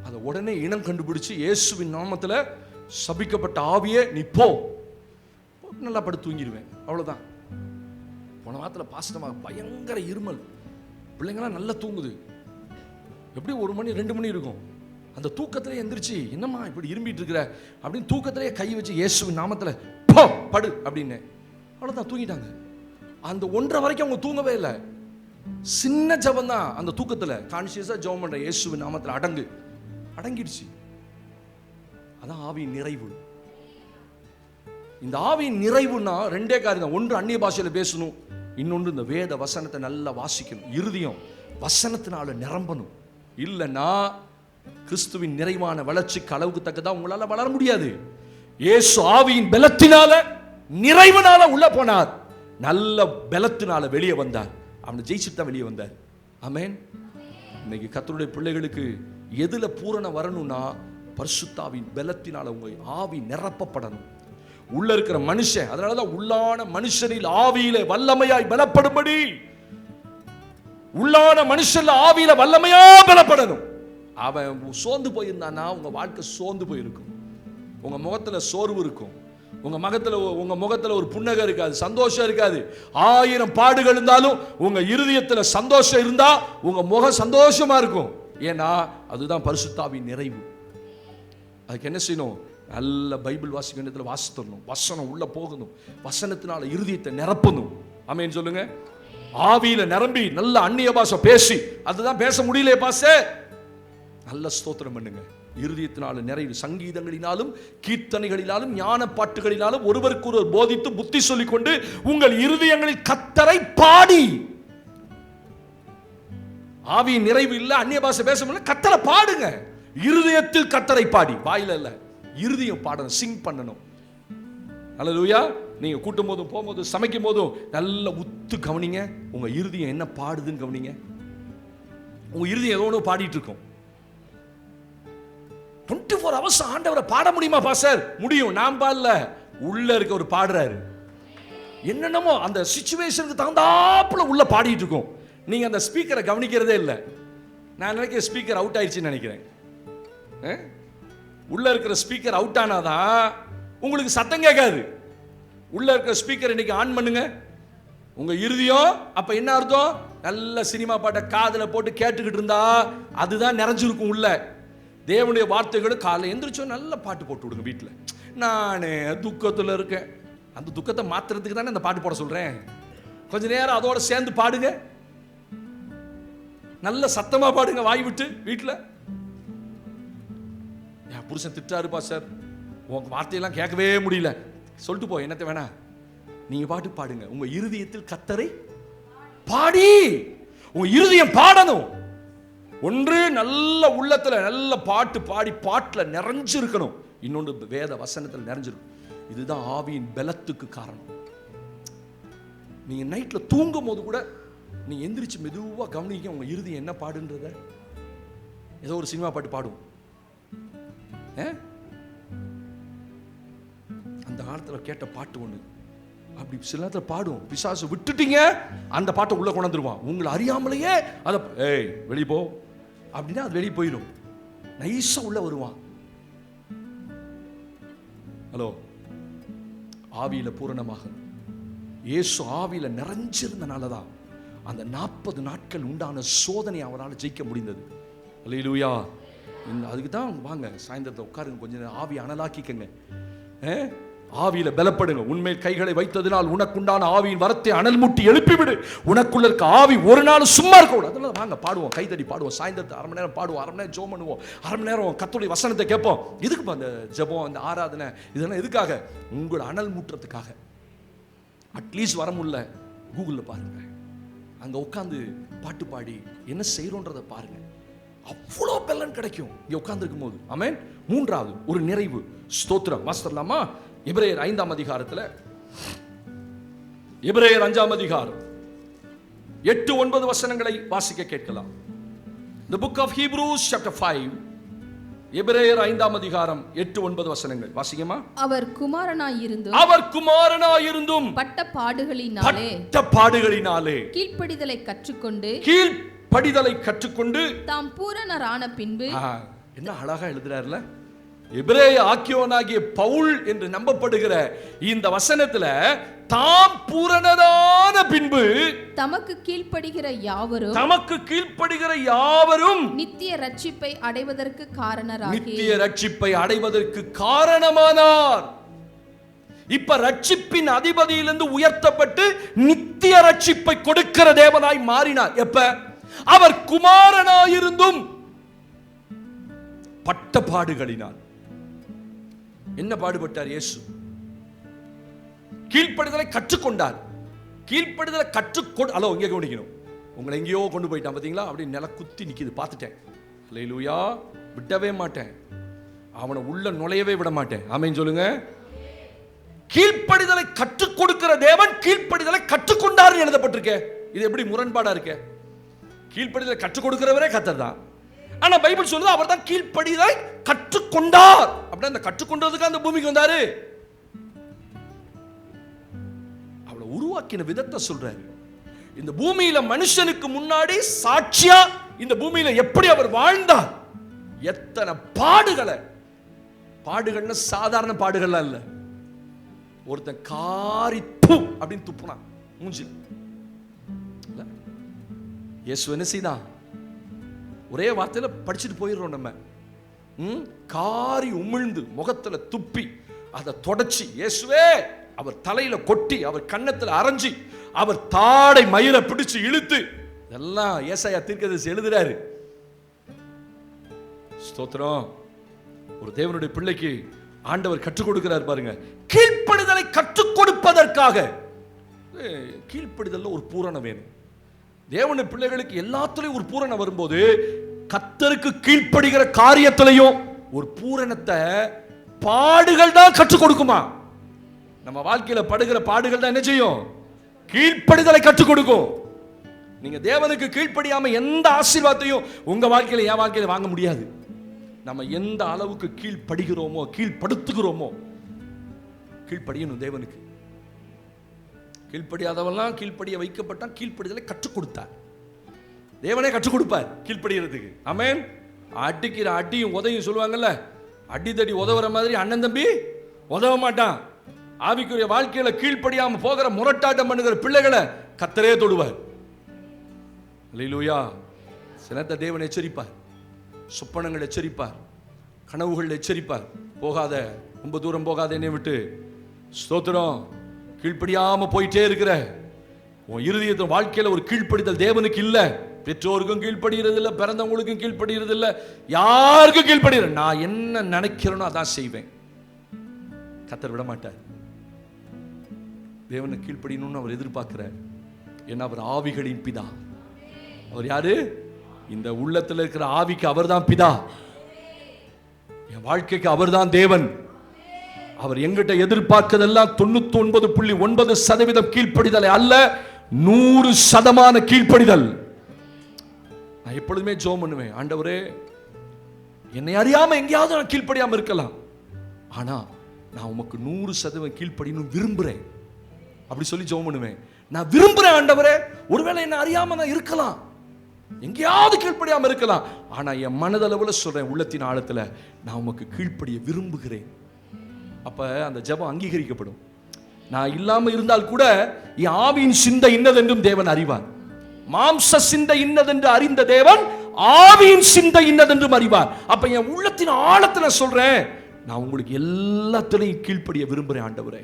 அதை உடனே இனம் கண்டுபிடிச்சு இயேசுவின் நாமத்துல சபிக்கப்பட்ட ஆவியே நீ போ, நல்லா படுத்து தூங்கிடுவேன். அவ்வளவுதான். போன வாரத்தில் பாஸ்டமாக பயங்கர இருமல், பிள்ளைங்களாம் நல்லா தூங்குது. எப்படி 1 மணி 2 மணி இருக்கும். அந்த தூக்கத்திலே எந்திரிச்சு என்னம்மா இப்படி இரும்பிட்டு இருக்கிற அப்படின்னு தூக்கத்திலே கை வச்சு இயேசுவின் நாமத்தில் போ படு அப்படின்னு, அவ்வளோதான் தூங்கிட்டாங்க. அந்த 1:30 வரைக்கும் அவங்க தூங்கவே இல்லை. சின்ன ஜபம் தான் அந்த தூக்கத்தில். கான்சியஸாக ஜபம் பண்ற இயேசுவின் நாமத்தில் அடங்கு, அடங்கிடுச்சு. அதான் ஆவியின் நிறைவு. இந்த ஆவியின் நிறைவுன்னா 2 காரியம் தான். ஒன்று அந்நிய பாஷையில பேசணும், இன்னொன்று இந்த வேத வசனத்தை நல்லா வாசிக்கணும். இருதயம் வசனத்தினால நிரம்பணும். இல்லைன்னா கிறிஸ்துவின் நிறைவான வளர்ச்சிக்கு அளவுக்கு தக்கதான் உங்களால வளர முடியாது. இயேசு ஆவியின் பலத்தினால நிறைவுனால உள்ள போனார், நல்ல பலத்தினால வெளியே வந்தார். அவனை ஜெயிச்சுட்டு தான் வெளியே வந்தார். ஆமென். இன்னைக்கு கர்த்தருடைய பிள்ளைகளுக்கு எதுல பூரண வரணும்னா பரிசுத்தாவின் பலத்தினால உங்க ஆவி நிரப்பப்படணும். உள்ள இருக்கிற மனுஷன், அதனாலதான் உள்ளான மனுஷனில் ஆவியில வல்லமையாய் பலப்படும்படி, உள்ளான மனுஷன் ஆவியில வல்லமையா பலப்படணும். அவன் சோர்ந்து போயிருந்தானா உங்க வாழ்க்கை சோர்ந்து போயிருக்கும், உங்க முகத்துல சோர்வு இருக்கும், உங்க முகத்துல ஒரு புன்னகை இருக்காது, சந்தோஷம் இருக்காது. 1000 பாடுகள் இருந்தாலும் உங்க இருதயத்துல சந்தோஷம் இருந்தா உங்க முகம் சந்தோஷமா இருக்கும். ஏன்னா அதுதான் பரிசுத்தாவின் நிறைவு. அதுக்கு என்ன செய்யணும்? நல்ல பைபிள் வாசிக்க வேண்டியதுல வாசித்தரணும், வசனம் உள்ள போகணும், வசனத்தினால இருதயத்தை நிரப்பணும். ஆமென் சொல்லுங்க. ஆவியில நிரம்பி நல்ல அந்நிய பாஷை பேசி, அதுதான் பேச முடியலையே பாசே, நல்ல ஸ்தோத்திரம் பண்ணுங்க. இருதயத்தினால நிறைவு, சங்கீதங்களினாலும் கீர்த்தனைகளினாலும் ஞான பாட்டுகளினாலும் ஒருவருக்கு ஒருவர் போதித்து புத்தி சொல்லிக் கொண்டு உங்கள் இருதயங்களில் கர்த்தரை பாடி. ஆவியின் நிறைவு இல்ல, அந்நிய பாஷை பேச முடியல, கர்த்தரை பாடுங்க. இருதயத்தில் கர்த்தரை பாடி, வாயில இல்ல, இருதயம் பாடணும், சிங் பண்ணணும். அல்லேலூயா. நீங்க கூட்டும் போதும் போகும்போதும் சமைக்கும் போதும் நல்ல உத்து கவனிங்க, உங்க இருதயம் என்ன பாடுதுன்னு கவனிங்க. உங்க இருதயம் ஏதோ ஒன்று பாடிட்டு இருக்கும். 24 hours ஆண்டவரை பாட முடியுமா பாஸ்டர்? முடியும். நான் பாடல, உள்ள இருக்க ஒரு பாடுறாரு. என்னென்னமோ அந்த சிச்சுவேஷனுக்கு தகுந்தாப்புல உள்ள பாடிட்டு இருக்கும். நீங்க அந்த ஸ்பீக்கரை கவனிக்கிறதே இல்லை. நான் நினைக்கிறேன் ஸ்பீக்கர் அவுட் ஆயிடுச்சுன்னு நினைக்கிறேன். உள்ள இருக்கிற ஸ்பீக்கர் அவுட் ஆனாதான் உங்களுக்கு சத்தம் கேட்காது. உள்ள இருக்கிற ஸ்பீக்கர் இன்னைக்கு ஆன் பண்ணுங்க. உங்க இருதயம் அப்ப என்ன அர்த்தம்? நல்ல சினிமா பாட்டை காதுல போட்டு கேட்டுக்கிட்டு இருந்தா அதுதான் நிறைஞ்சிருக்கும் உள்ள. தேவனுடைய வார்த்தைகளும் காலை எந்திரிச்சோ நல்ல பாட்டு போட்டு விடுங்க வீட்டுல. நானே துக்கத்துல இருக்கேன், அந்த துக்கத்தை மாத்துறதுக்கு தானே அந்த பாட்டு போட சொல்றேன். கொஞ்ச நேரம் அதோட சேர்ந்து பாடுங்க, நல்ல சத்தமா பாடுங்க வாய் விட்டு வீட்டுல. புருஷன் திட்டாருப்பா சார், உங்க வார்த்தையெல்லாம் கேட்கவே முடியல, சொல்லிட்டு போ, என்னத்தை வேணா நீங்க பாட்டு பாடுங்க. உங்க இருதயத்தில் கர்த்தரை பாடி, உங்க இருதயம் பாடணும். ஒன்று நல்ல உள்ளத்துல நல்ல பாட்டு பாடி பாட்டுல நிறைஞ்சிருக்கணும், இன்னொன்று வேத வசனத்தில் நிறைஞ்சிருக்கும். இதுதான் ஆவியின் பலத்துக்கு காரணம். நீங்க நைட்ல தூங்கும் போது கூட நீங்க எந்திரிச்சு மெதுவா கவனிக்க உங்க இருதயம் என்ன பாடுன்றத. ஏதோ ஒரு சினிமா பாட்டு பாடும், அந்த காலத்துல கேட்ட பாட்டு ஒண்ணு அப்படி சில நேரத்தில் பாடும். பிசாசு விட்டுட்டீங்க, அந்த பாட்டை உள்ள கொண்டாந்துருவான். உங்களை அறியாமலேயே அதை ஏய் வெளியே போ அப்படின்னா அது வெளியே போயிடும். நைஸா உள்ள வருவான். ஹலோ, ஆவியில பூரணமாக இயேசு ஆவியில நிறைஞ்சிருந்தனாலதான் அந்த 40 நாட்கள் உண்டான சோதனை அவரால் ஜெயிக்க முடிந்தது. அல்லேலூயா. அதுக்கு தான் வாங்க சாயந்தரத்தை உட்காருங்க, கொஞ்ச நேரம் ஆவி அனலாக்கிக்கங்க, ஆவியில பலப்படுங்க. உண்மையில் கைகளை வைத்ததினால் உனக்குண்டான ஆவியின் வரத்தை அனல் முட்டி எழுப்பிவிடு. உனக்குள்ள இருக்க ஆவி ஒரு நாள் சும்மா இருக்க கூடாது. அதனால வாங்க பாடுவோம், கைதடி பாடுவோம். சாயந்தரத்தை அரை மணி நேரம் பாடுவோம், அரை மணி நேரம் ஜெபம் பண்ணுவோம், அரை மணி நேரம் கர்த்தருடைய வசனத்தை கேட்போம். எதுக்கு அந்த ஜெபம், அந்த ஆராதனை, இதெல்லாம் எதுக்காக? உங்களை அனல் மூட்டுறதுக்காக. அட்லீஸ்ட் வர முடியல, கூகுளில் பாருங்க, அங்க உட்காந்து பாட்டு பாடி என்ன செய்யறோன்றதை பாருங்க. அவ்வளோ பலன் கிடைக்கும் இங்க உட்கார்ந்து இருக்கும் போது. ஆமென். மூன்றாவது ஒரு நிறைவு. ஸ்தோத்திரம். வாசிக்கலாமா? எபிரேயர் 5ஆம் அதிகாரத்துல, எபிரேயர் 5ஆம் அதிகாரம் 8-9 வசனங்களை வாசிக்க கேட்கலாம். The book of Hebrews chapter 5, எபிரேயர் 5ஆம் அதிகாரம் 8-9 வசனங்கள் வாசிக்கமா? அவர் குமாரனாயிருந்தும், அவர் குமாரனாயிருந்தும் பட்ட பாடுகளினாலே கீழ்ப்படிதலை கற்றுக்கொண்டு தாம் பூரணரான பின்பு. என்ன அழகா எழுதுறாருல. எபிரேய ஆக்கியோனாகிய பவுல் என்று நம்பப்படுகிற இந்த வசனத்துல தாம் பூரணரான பின்பு தமக்கு கீழ்ப்படுகிற யாவரும் நித்திய ரட்சிப்பை அடைவதற்கு காரணமானார். இப்ப ரட்சிப்பின் அதிபதியிலிருந்து உயர்த்தப்பட்டு நித்திய ரட்சிப்பை கொடுக்கிற தேவனாய் மாறினார். எப்ப? அவர் குமாரனாயிருந்தும் பட்ட பாடுகளினால். என்ன பாடுபட்டார் இயேசு? கீழ்ப்படிதலை கற்றுக்கொண்டார். கீழ்ப்படிதலை ஹலோ, இங்கே கவனிக்கணும். உங்களை எங்கேயோ கொண்டு போயிட்டான் பாத்தீங்களா, அப்படி நில குத்தி நிக்குது, பார்த்துட்டேன். அல்லேலூயா. விடவே மாட்டேன், அவனை உள்ள நுழையவே விட மாட்டேன். ஆமென் சொல்லுங்க. கீழ்ப்படிதலை கற்றுக் கொடுக்கிற தேவன் கீழ்ப்படிதலை கற்றுக்கொண்டார் எழுதப்பட்டிருக்க. இது எப்படி முரண்பாடா இருக்க? கீழ்ப்படிதலை கற்றுக் கொடுக்கிறவரே கர்த்தர் தான். ஆனா பைபிள் சொல்லுது அவர் தான் கீழ்ப்படிதலை கற்றுக்கொண்டார். அப்படின்னா அந்த கற்றுக்கொண்டதுக்கு அந்த பூமிக்கு வந்தாரு. அவளை உருவாக்கின விதத்தை சொல்றாரு. இந்த பூமியில மனுஷனுக்கு முன்னாடி சாட்சியா இந்த பூமியில எப்படி அவர் வாழ்ந்தார், எத்தனை பாடுகள்னு சாதாரண பாடுகள்லாம் இல்ல. ஒருத்தன் காரி அப்படின்னு துப்புனான் மூஞ்சி. இயேசு என்ன செய்தான்? ஒரே வார்த்தையில படிச்சுட்டு போயிடுறோம் நம்ம. காரி உமிழ்ந்து முகத்துல துப்பி அதை தொடச்சி இயேசுவே அவர் தலையில கொட்டி அவர் கன்னத்துல அரைஞ்சி அவர் தாடை மயிரை பிடிச்சு இழுத்து, இதெல்லாம் ஏசாயா தீர்க்கதரிசி எழுதுறாரு. ஸ்தோத்திரம். ஒரு தேவனுடைய பிள்ளைக்கு ஆண்டவர் கற்றுக் கொடுக்கிறார் பாருங்க. கீழ்ப்படிதலை கற்றுக் கொடுப்பதற்காக. கீழ்ப்படிதல்ல ஒரு பூரணம் வேணும். தேவனுடைய பிள்ளைகளுக்கு எல்லாத்துலயும் ஒரு பூரணம் வரும்போது கர்த்தருக்கு கீழ்ப்படுகிற காரியத்திலையும் ஒரு பூரணத்தை பாடுகள் தான் கற்றுக் கொடுக்குமா. நம்ம வாழ்க்கையில படுகிற பாடுகள் தான் என்ன செய்யும்? கீழ்ப்படிதலை கற்றுக் கொடுக்கும். நீங்க தேவனுக்கு கீழ்ப்படியாம எந்த ஆசீர்வாதத்தையும் உங்க வாழ்க்கையில என் வாழ்க்கையில வாங்க முடியாது. நம்ம எந்த அளவுக்கு கீழ்ப்படுகிறோமோ கீழ்ப்படுத்துகிறோமோ, கீழ்ப்படியணும் தேவனுக்கு. கீழ்ப்படியாதவெல்லாம் கீழ்ப்படிய வைக்கப்பட்டான். கீழ்ப்படிதலை கற்றுக் கொடுத்தார். தேவனே கற்றுக் கொடுப்பார் கீழ்ப்படிகிறதுக்கு. ஆமென். அடிக்கிற அடியும் உதவியும் சொல்லுவாங்கல்ல, அடிதடி உதவுற மாதிரி அண்ணன் தம்பி உதவ மாட்டான். ஆவிக்குரிய வாழ்க்கையில கீழ்ப்படியாம போகிற முரட்டாட்டம் பண்ணுகிற பிள்ளைகளை கர்த்தரே தொடுவார். அல்லேலூயா. சிலத்தை தேவன் எச்சரிப்பார், சொப்பனங்கள் எச்சரிப்பார், கனவுகள் எச்சரிப்பார். போகாத, ரொம்ப தூரம் போகாத என்னை விட்டு. ஸ்தோத்திரம். கீழ்ப்படியாம போயிட்டே இருக்கிற உன் இருதயத்தின் வாழ்க்கையில ஒரு கீழ்ப்படிதல் தேவனுக்கு இல்ல. பெற்றோருக்கும் கீழ்ப்படுகிறது இல்ல, பிறந்தவங்களுக்கும் கீழ்ப்படுகிறது இல்ல, யாருக்கும் கீழ்ப்படுகிற. நான் என்ன நினைக்கிறேனோ அதான் செய்வேன். கர்த்தர் விட மாட்டார். தேவனை கீழ்ப்படியணும்னு அவர் எதிர்பார்க்கிறார். ஏன்னா அவர் ஆவிகளின் பிதா. அவர் யாரு? இந்த உள்ளத்தில் இருக்கிற ஆவிக்கு அவர்தான் பிதா. என் வாழ்க்கைக்கு அவர்தான் தேவன். அவர் எங்கிட்ட எதிர்பார்க்கிறதெல்லாம் 99.9% கீழ்ப்படிதலை அல்ல, 100% கீழ்ப்படிதல். நான் எப்பொழுதுமே ஜெபம் பண்ணுவேன், ஆண்டவரே என்னை அறியாம எங்கேயாவது நான் கீழ்ப்படியாம இருக்கலாம், ஆனா நான் உமக்கு 100% கீழ்ப்படியணும் விரும்புறேன். அப்படி சொல்லி ஜெபம் பண்ணுவேன். நான் விரும்புறேன் ஆண்டவரே, ஒருவேளை என்ன அறியாம நான் இருக்கலாம், எங்கேயாவது கீழ்ப்படியாம இருக்கலாம், ஆனா என் மனதளவுல சொல்றேன், உள்ளத்தின் ஆழத்துல நான் உமக்கு கீழ்ப்படிய விரும்புகிறேன். அப்ப அந்த ஜெபம் அங்கீகரிக்கப்படும். நான் இல்லாம இருந்தால் கூட என் ஆவியின் சிந்தை இன்னதென்றும் தேவன் அறிவார். மாம்ச சிந்தை இன்னதென்று அறிந்த தேவன் ஆவியின் சிந்தை இன்னதென்றும் அறிவார். அப்ப என் உள்ளத்தின் ஆழத்துல சொல்றேன், நான் உங்களுக்கு எல்லாத்திலையும் கீழ்ப்படிய விரும்புறேன் ஆண்டவரே.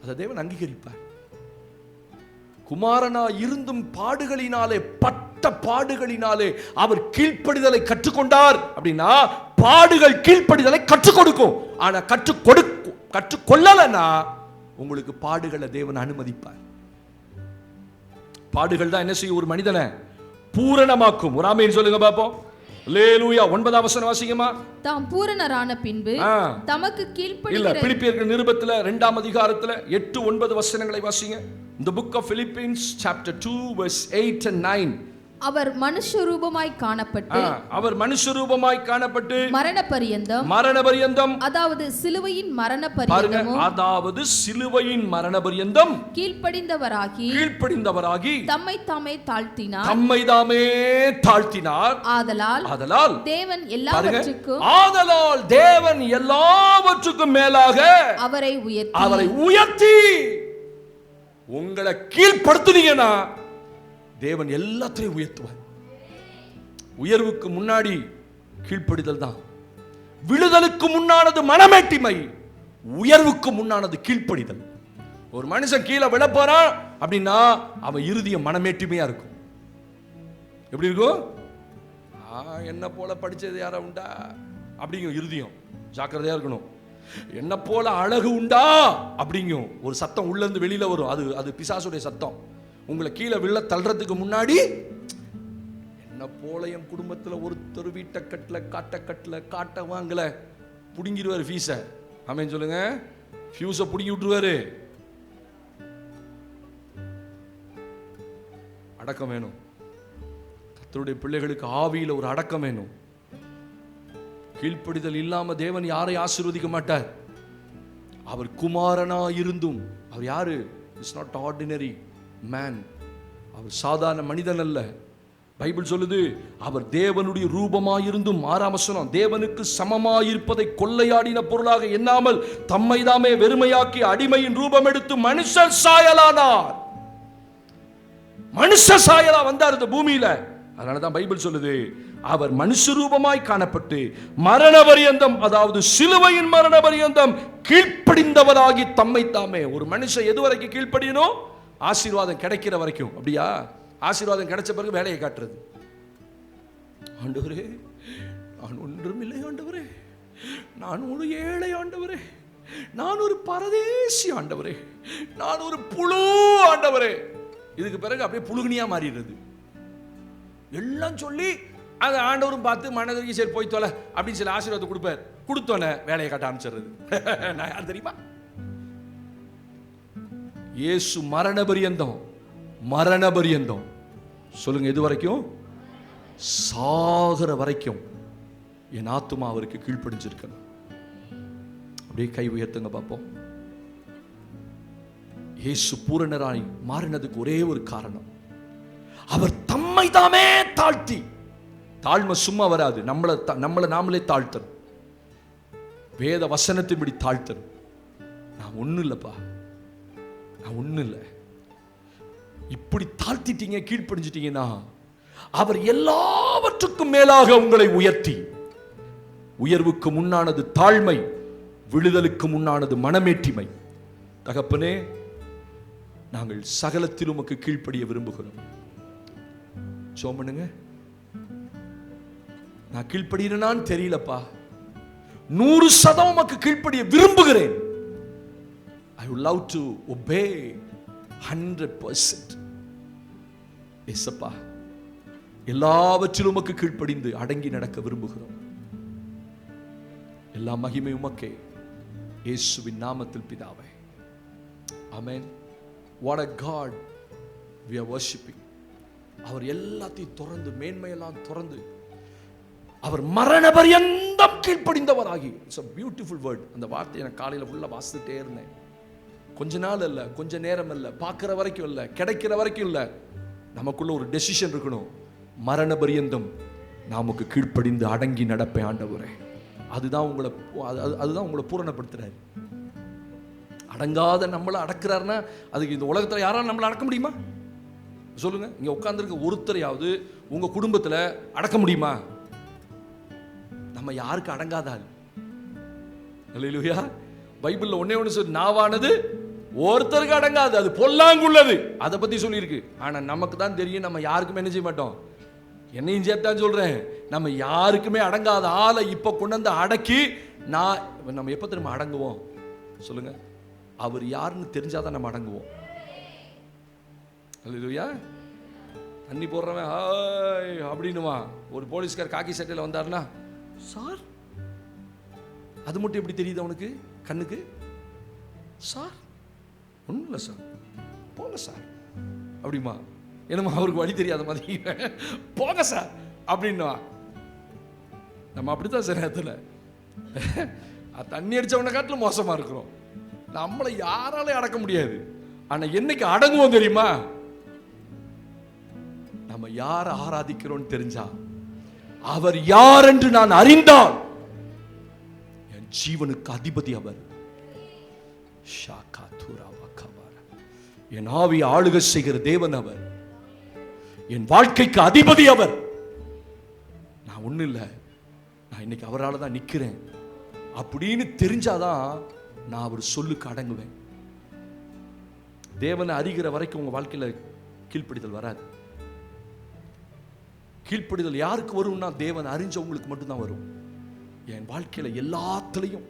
அதை தேவன் அங்கீகரிப்பார். குமாரனா இருந்தும் பாடுகளினாலே, பட்ட பாடுகளினாலே அவர் கீழ்ப்படிதலை கற்றுக்கொண்டார். அப்படின்னா பாடுகள் கீழ்ப்படிதலை கற்றுக் கொடுக்கும். ஆனா கற்றுக்கொள்ளலன்னா உங்களுக்கு பாடுகளை தேவன் அனுமதிப்பார். பாடுகள் தான் என்ன செய்யும்? ஒரு மனிதனை பூரணமாக்கும். ஒரு ஆமென் சொல்லுங்க பாப்போம். அல்லேலூயா. 9ஆம் வசனம் வாசிங்கம்மா. தாம் பூரணரான பின்பு தமக்கு கீழ்ப்படிகிற. இல்ல, பிலிப்பியர்கள் நிருபத்துல 2ஆம் அதிகாரத்துல 8, 9 வசனங்களை வாசிங்க. The book of Philippians chapter 2 verse 8 and 9. அவர் மனுஷரூபமாய் காணப்பட்டு மரண பரியந்தம் அதாவது சிலுவையின் மரண பரியந்தம் கீழ்ப்படிந்தவராகி தம்மை தாமே தாழ்த்தினார். ஆதலால் தேவன் எல்லாவற்றுக்கும் மேலாக அவரை உயர்த்தி உங்களை கீழ்ப்படுத்துனீங்கன்னா தேவன் எல்லாத்தையும் உயர்த்துவார். உயர்வுக்கு முன்னாடி கீழ்ப்படிதல் தான். விழுதலுக்கு முன்னானது மனமேட்டிமை, உயர்வுக்கு முன்னானது கீழ்ப்படிதல். ஒரு மனுஷன் கீழே விழ போறான் அப்படின்னா அவன் இருதயம் மனமேட்டிமையா இருக்கும். எப்படி இருக்கும்? என்ன போல படிச்சது யாரா உண்டா அப்படிங்கும் இருதயம். ஜாக்கிரதையா இருக்கணும். என்ன போல அழகு உண்டா அப்படிங்கும் ஒரு சத்தம் உள்ள இருந்து வெளியில வரும். அது பிசாசுடைய சத்தம். உங்களை கீழே விழ தள்ளுறதுக்கு முன்னாடி என்ன போல என் குடும்பத்தில் ஒருத்தர் வீட்டை காட்ட வாங்கல புடுங்கிடுவார் ஃபீஸை. ஆமென் சொல்லுங்க. ஃபியூஸை புடுங்கி விட்டுருவாரு. அடக்கம் வேணும். கர்த்தருடைய பிள்ளைகளுக்கு ஆவியில ஒரு அடக்கம் வேணும். கீழ்ப்படிதல் இல்லாம தேவன் யாரை ஆசீர்வதிக்க மாட்டார். அவர் குமாரனா இருந்தும், அவர் யாரு? It's not ordinary man. அவர் சாதாரண மனிதன் அல்ல. பைபிள் சொல்லுது, அவர் தேவனுடைய ரூபமாயிருந்தும், 6ஆம் வசனம், தேவனுக்கு சமமாயிருப்பதை கொள்ளையாடின பொருளாக எண்ணாமல் தம்மை தாமே வெறுமையாக்கி அடிமையின் ரூபம் எடுத்து மனுஷர் சாயலானார். மனுஷ சாயலா வந்தார் இந்த பூமியில. அதனாலதான் பைபிள் சொல்லுது, அவர் மனுஷ ரூபமாய் காணப்பட்டு மரண பரியந்தம், அதாவது சிலுவையின் மரண பரியந்தம் கீழ்ப்படிந்தவராகி தம்மை தாமே. ஒரு மனுஷன் எது வரைக்கும் கீழ்ப்படியணும்? ஆசீர்வாதம் கிடைக்கிற வரைக்கும். அப்படியா? ஆசீர்வாதம் கிடைச்ச பிறகு வேலையை காட்டுறது. ஆண்டவரே, நான் ஒன்றும் இல்லை ஆண்டவரே, நான் ஒரு ஏழை ஆண்டவரே, நான் ஒரு பரதேசி ஆண்டவரே, நான் ஒரு புழு ஆண்டவரே. இதுக்கு பிறகு அப்படியே புழுகுனியா மாறிடுறது. எல்லாம் சொல்லி அதை ஆண்டவரும் பார்த்து மனதிற்கு சரி போய் தொலை அப்படின்னு சொல்லி ஆசீர்வாதம் கொடுப்பார். கொடுத்தோன்னே வேலையை காட்ட ஆரம்பிச்சிடுறது. நான் யார் தெரியுமா? இயேசு மரண பரியந்தம் சொல்லுங்க, எது வரைக்கும்? சாகர வரைக்கும் என் ஆத்துமா அவருக்கு கீழ்ப்படிஞ்சிருக்கணும். அப்படியே கை உயர்த்துங்க பார்ப்போம். இயேசு பூரணராய் மாறினதுக்கு ஒரே ஒரு காரணம், அவர் தம்மை தாமே தாழ்த்தி. தாழ்மை சும்மா வராது. நம்மளை நாமளே தாழ்த்தணும். வேத வசனத்தின்படி தாழ்த்தணும். நான் ஒண்ணும் இல்லப்பா, நான் ஒண்ணும் இல்லை. இப்படி தாழ்த்திட்டீங்க, கீழ்ப்படிஞ்சிட்டீங்கன்னா அவர் எல்லாவற்றுக்கும் மேலாக உங்களை உயர்த்தி, உயர்வுக்கு முன்னானது தாழ்மை, விழுதலுக்கு முன்னானது மனமேட்டிமை. தகப்பனே, நாங்கள் சகலத்தில் உமக்கு கீழ்ப்படிய விரும்புகிறோம். ஜெபம் பண்ணுங்க. நான் கீழ்ப்படினான்னு தெரியலப்பா, 100% உமக்கு கீழ்ப்படிய விரும்புகிறேன். ஐ I would love to obey 100%. ஏசப்பா, எல்லாவற்றிலும் உமக்கு கீழ்ப்படிந்து அடங்கி நடக்க விரும்புகிறோம். எல்லா மகிமை உமக்கே, இயேசுவின் நாமத்தில் பிதாவே, ஆமென். What a God we are worshiping. அவர் எல்லாத்தையும் திறந்து, மேன்மையெல்லாம் திறந்து, அவர் மரண பரியந்தம் கீழ்ப்படிந்தவராகி. It's a beautiful word. அந்த வார்த்தையை நான் காலையில் ஃபுல்லாக வாசித்துட்டே இருந்தேன். கொஞ்ச நாள் இல்லை, கொஞ்ச நேரம் இல்லை, பார்க்குற வரைக்கும் இல்லை, கிடைக்கிற வரைக்கும் இல்லை. நமக்குள்ள ஒரு டெசிஷன் இருக்கணும். மரண பரியந்தம் நமக்கு கீழ்ப்படிந்து அடங்கி நடப்பேன் ஆண்டவரே. அதுதான் உங்களை பூரணப்படுத்துறாரு. அடங்காத நம்மளை அடக்குறாருன்னா அதுக்கு இந்த உலகத்தில் யாராலும் நம்மளை அடக்க முடியுமா? சொல்லுங்க. இங்க உட்கார்ந்துருக்க ஒருத்தரையாவது உங்க குடும்பத்தில் அடக்க முடியுமா? நம்ம யாருக்கு அடங்காதால்? அல்லேலூயா. பைபிள்ல ஒண்ணே ஒன்று சொல்லு, நாவானது ஒருத்தருக்கு அடங்காது, அது பொல்லாங்குள்ளது. அதை பத்தி சொல்லியிருக்கு. ஆனா நமக்கு தான் தெரியும், நம்ம யாருக்குமே என்ன செய்ய மாட்டோம். என்னையும் சேர்த்தான் சொல்றேன், நம்ம யாருக்குமே அடங்காத ஆளை இப்ப கொண்டு வந்து அடக்கி நம்ம எப்ப திரும்ப அடங்குவோம் சொல்லுங்க? அவர் யாருன்னு தெரிஞ்சாதான் நம்ம அடங்குவோம். அல்லேலூயா. தண்ணி போடுறவன் ஹாய் அப்படின்னுமா. ஒரு போலீஸ்கார் காக்கி சட்டையில் வந்தாருன்னா, சார் அது மட்டும் எப்படி தெரியுது அவனுக்கு கண்ணுக்கு? சார் ஒன்றும் இல்லை சார், போங்க சார் அப்படிமா. என்னமா அவருக்கு வழி தெரியாத மாதிரி, போங்க சார் அப்படின்னுவா. நம்ம அப்படித்தான் சில நேரத்தில் தண்ணி அடிச்சவனை காட்டிலும் மோசமா இருக்கிறோம். நம்மளை யாராலையும் அடக்க முடியாது. ஆனா என்னைக்கு அடங்குவோம் தெரியுமா? நம்ம யாரை ஆராதிக்கிறோம் தெரிஞ்சா, அவர் யார் என்று நான் அறிந்தால் என் ஜீவனுக்கு அதிபதி அவர். என் ஆவி ஆளுகை செய்கிற தேவன் அவர். என் வாழ்க்கைக்கு அதிபதி அவர். நான் ஒண்ணு இல்லை, நான் இன்னைக்கு அவரால் தான் நிக்கிறேன் அப்படின்னு தெரிஞ்சாதான் நான் அவர் சொல்லுக்கு அடங்குவேன். தேவனை அறிகிற வரைக்கும் உங்க வாழ்க்கையில கீழ்ப்படிதல் வராது. கீழ்ப்படிதல் யாருக்கு வரும்னா, தேவன் அறிஞ்சவங்களுக்கு மட்டும்தான் வரும். என் வாழ்க்கையில எல்லாத்திலையும்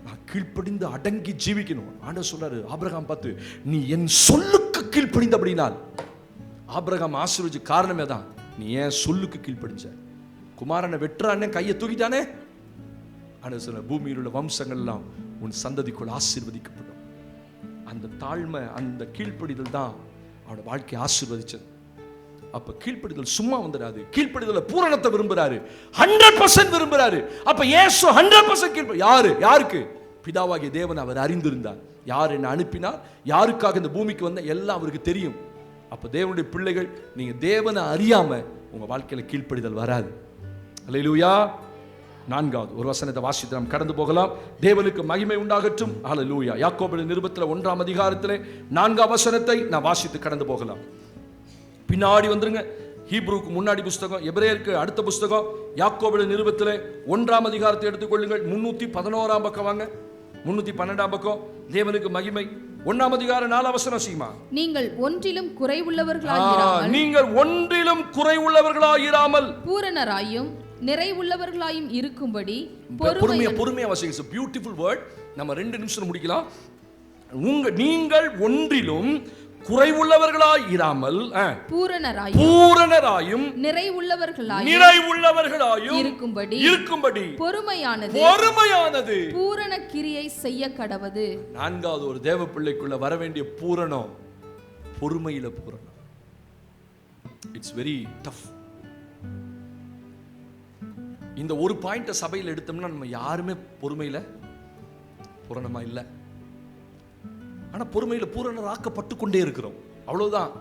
நான் கீழ்ப்படிந்து அடங்கி ஜீவிக்கணும். ஆண்டவர் சொல்றாரு ஆபிரகாம் பார்த்து, நீ என் சொல்லுக்கு கீழ்ப்படிந்த அப்படினால். ஆபிரகாம் ஆசீர்வதிச்ச காரணமே தான், நீ ஏன் சொல்லுக்கு கீழ்ப்படிஞ்ச. குமாரனை வெற்றானே, கையை தூக்கிட்டானே. ஆண்டவர் சொல்ற, பூமியில் உள்ள வம்சங்கள் எல்லாம் உன் சந்ததிக்குள் ஆசீர்வதிக்கப்படும். அந்த தாழ்மை, அந்த கீழ்ப்படிதல் தான் அவனோட வாழ்க்கையை ஆசீர்வதிச்சது. அப்ப கீழ்ப்படிதல் சும்மா வந்துடாது. கீழ்ப்படிதல பூரணத்தை விரும்புறாரு, 100% விரும்புறாரு. அப்ப இயேசு 100% யாருக்கு? பிதாவாகிய தேவன் அவர் அறிந்திருந்தார். யார் என்ன அனுப்பினார், யாருக்காக இந்த பூமிக்கு வந்த எல்லாம் அவருக்கு தெரியும். அப்ப தேவனுடைய பிள்ளைகள், நீங்க தேவனை அறியாம உங்க வாழ்க்கையில கீழ்ப்படிதல் வராது. அல்லேலூயா. 4வது ஒரு வசனத்தை வாசித்து நாம் கடந்து போகலாம். தேவனுக்கு மகிமை உண்டாகட்டும். அல்லேலூயா. யாக்கோபின் நிருபத்தில் 1ஆம் அதிகாரத்திலே 4ஆம் வசனத்தை நான் வாசித்து கடந்து போகலாம். பின்னாடி வந்துருங்க. ஹீப்ரூக்கு முன்னாடி புஸ்தகம், எபிரேயருக்கு அடுத்த புஸ்தகம், யாக்கோபின் நிருபத்திலே 1ஆம் அதிகாரத்தை எடுத்துக்கொள்ளுங்கள். 311ஆம் பக்கம் வாங்க. 312ஆம் பக்கம். தேவனுக்கு மகிமை 1ஆம் அதிகாரம் 4ஆம் வசனம். சீமா, நீங்கள் ஒன்றிலும் குறைவுள்ளவர்களாயிராமல் பூரணராயும் நிறைவுள்ளவர்களாயும் இருக்கும்படி பொறுமையா வாசிங்க. Beautiful word. நம்ம 2 நிமிஷம் முடிக்கலாம். நீங்கள் ஒன்றிலும் குறைவுள்ளவர்களாய் இராமல் பூரணராயும் நிறைவுள்ளவர்களாயும் இருக்கும்படி பொறுமையானது பூரண கிரியை செய்ய கடவது. 4வது ஒரு தேவ பிள்ளைக்குள்ள வர வேண்டிய பூரணம் பொறுமையில பூரணம். It's very tough. இந்த ஒரு பாயிண்ட சபையில் எடுத்தோம்னா நம்ம யாருமே பொறுமையில பூரணமா இல்லை. ஆனா பொறுமையில பூரணராக்கப்பட்டு கொண்டே இருக்கிறோம். அவ்வளவுதான்.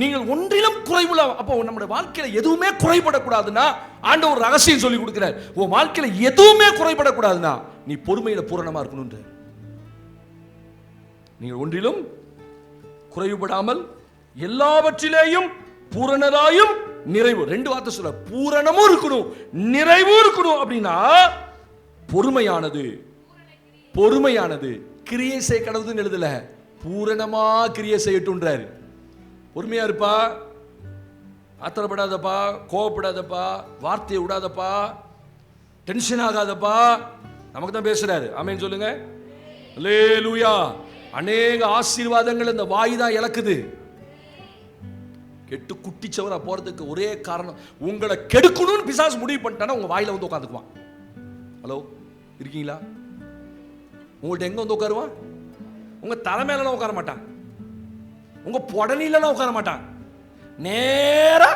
நீங்கள் ஒன்றிலும் குறைவுள்ள. அப்போ நம்முடைய வாழ்க்கையில எதுவுமே குறைபடக்கூடாதுன்னா ஆண்டவர் ஒரு ரகசியம் சொல்லி கொடுக்கிறார். உன் வாழ்க்கையில எதுவுமே குறைபடக்கூடாதுன்னா நீ பொறுமையில பூரணமா இருக்கணும்ன்ற. நீங்கள் ஒன்றிலும் குறைவுபடாமல் எல்லாவற்றிலேயும் பூரணராயும் நிறைவு. 2 வார்த்தை சொல்ல, பூரணமும் இருக்கணும் நிறைவும் இருக்கணும். அப்படின்னா பொறுமையானது கிரியை செய்ய கடவுதுன்னு எழுதல, பூரணமா கிரியை செய்யட்டும்ன்றாரு. பொறுமையா இருப்பா, ஆத்திரப்படாதப்பா, கோவப்படாதப்பா, வார்த்தையை விடாதப்பா, டென்ஷன் ஆகாதப்பா. நமக்கு தான் பேசுறாரு. ஆமென் சொல்லுங்க. அல்லேலூயா. அநேக ஆசீர்வாதங்கள் இந்த வாய் தான் இழக்குது. கெட்டு குட்டிச்சவரா போறதுக்கு ஒரே காரணம், உங்களை கெடுக்கணும்னு பிசாசு முடிவு பண்ணிட்டானா உங்க வாயில வந்து உட்காந்துக்குவான். ஹலோ, இருக்கீங்களா? உங்கள்ட்ட எங்க வந்து உட்காருவான்? உங்க தலைமையிலாம் உட்கார மாட்டான், உங்க புடனிலாம் உட்கார மாட்டான். நேரா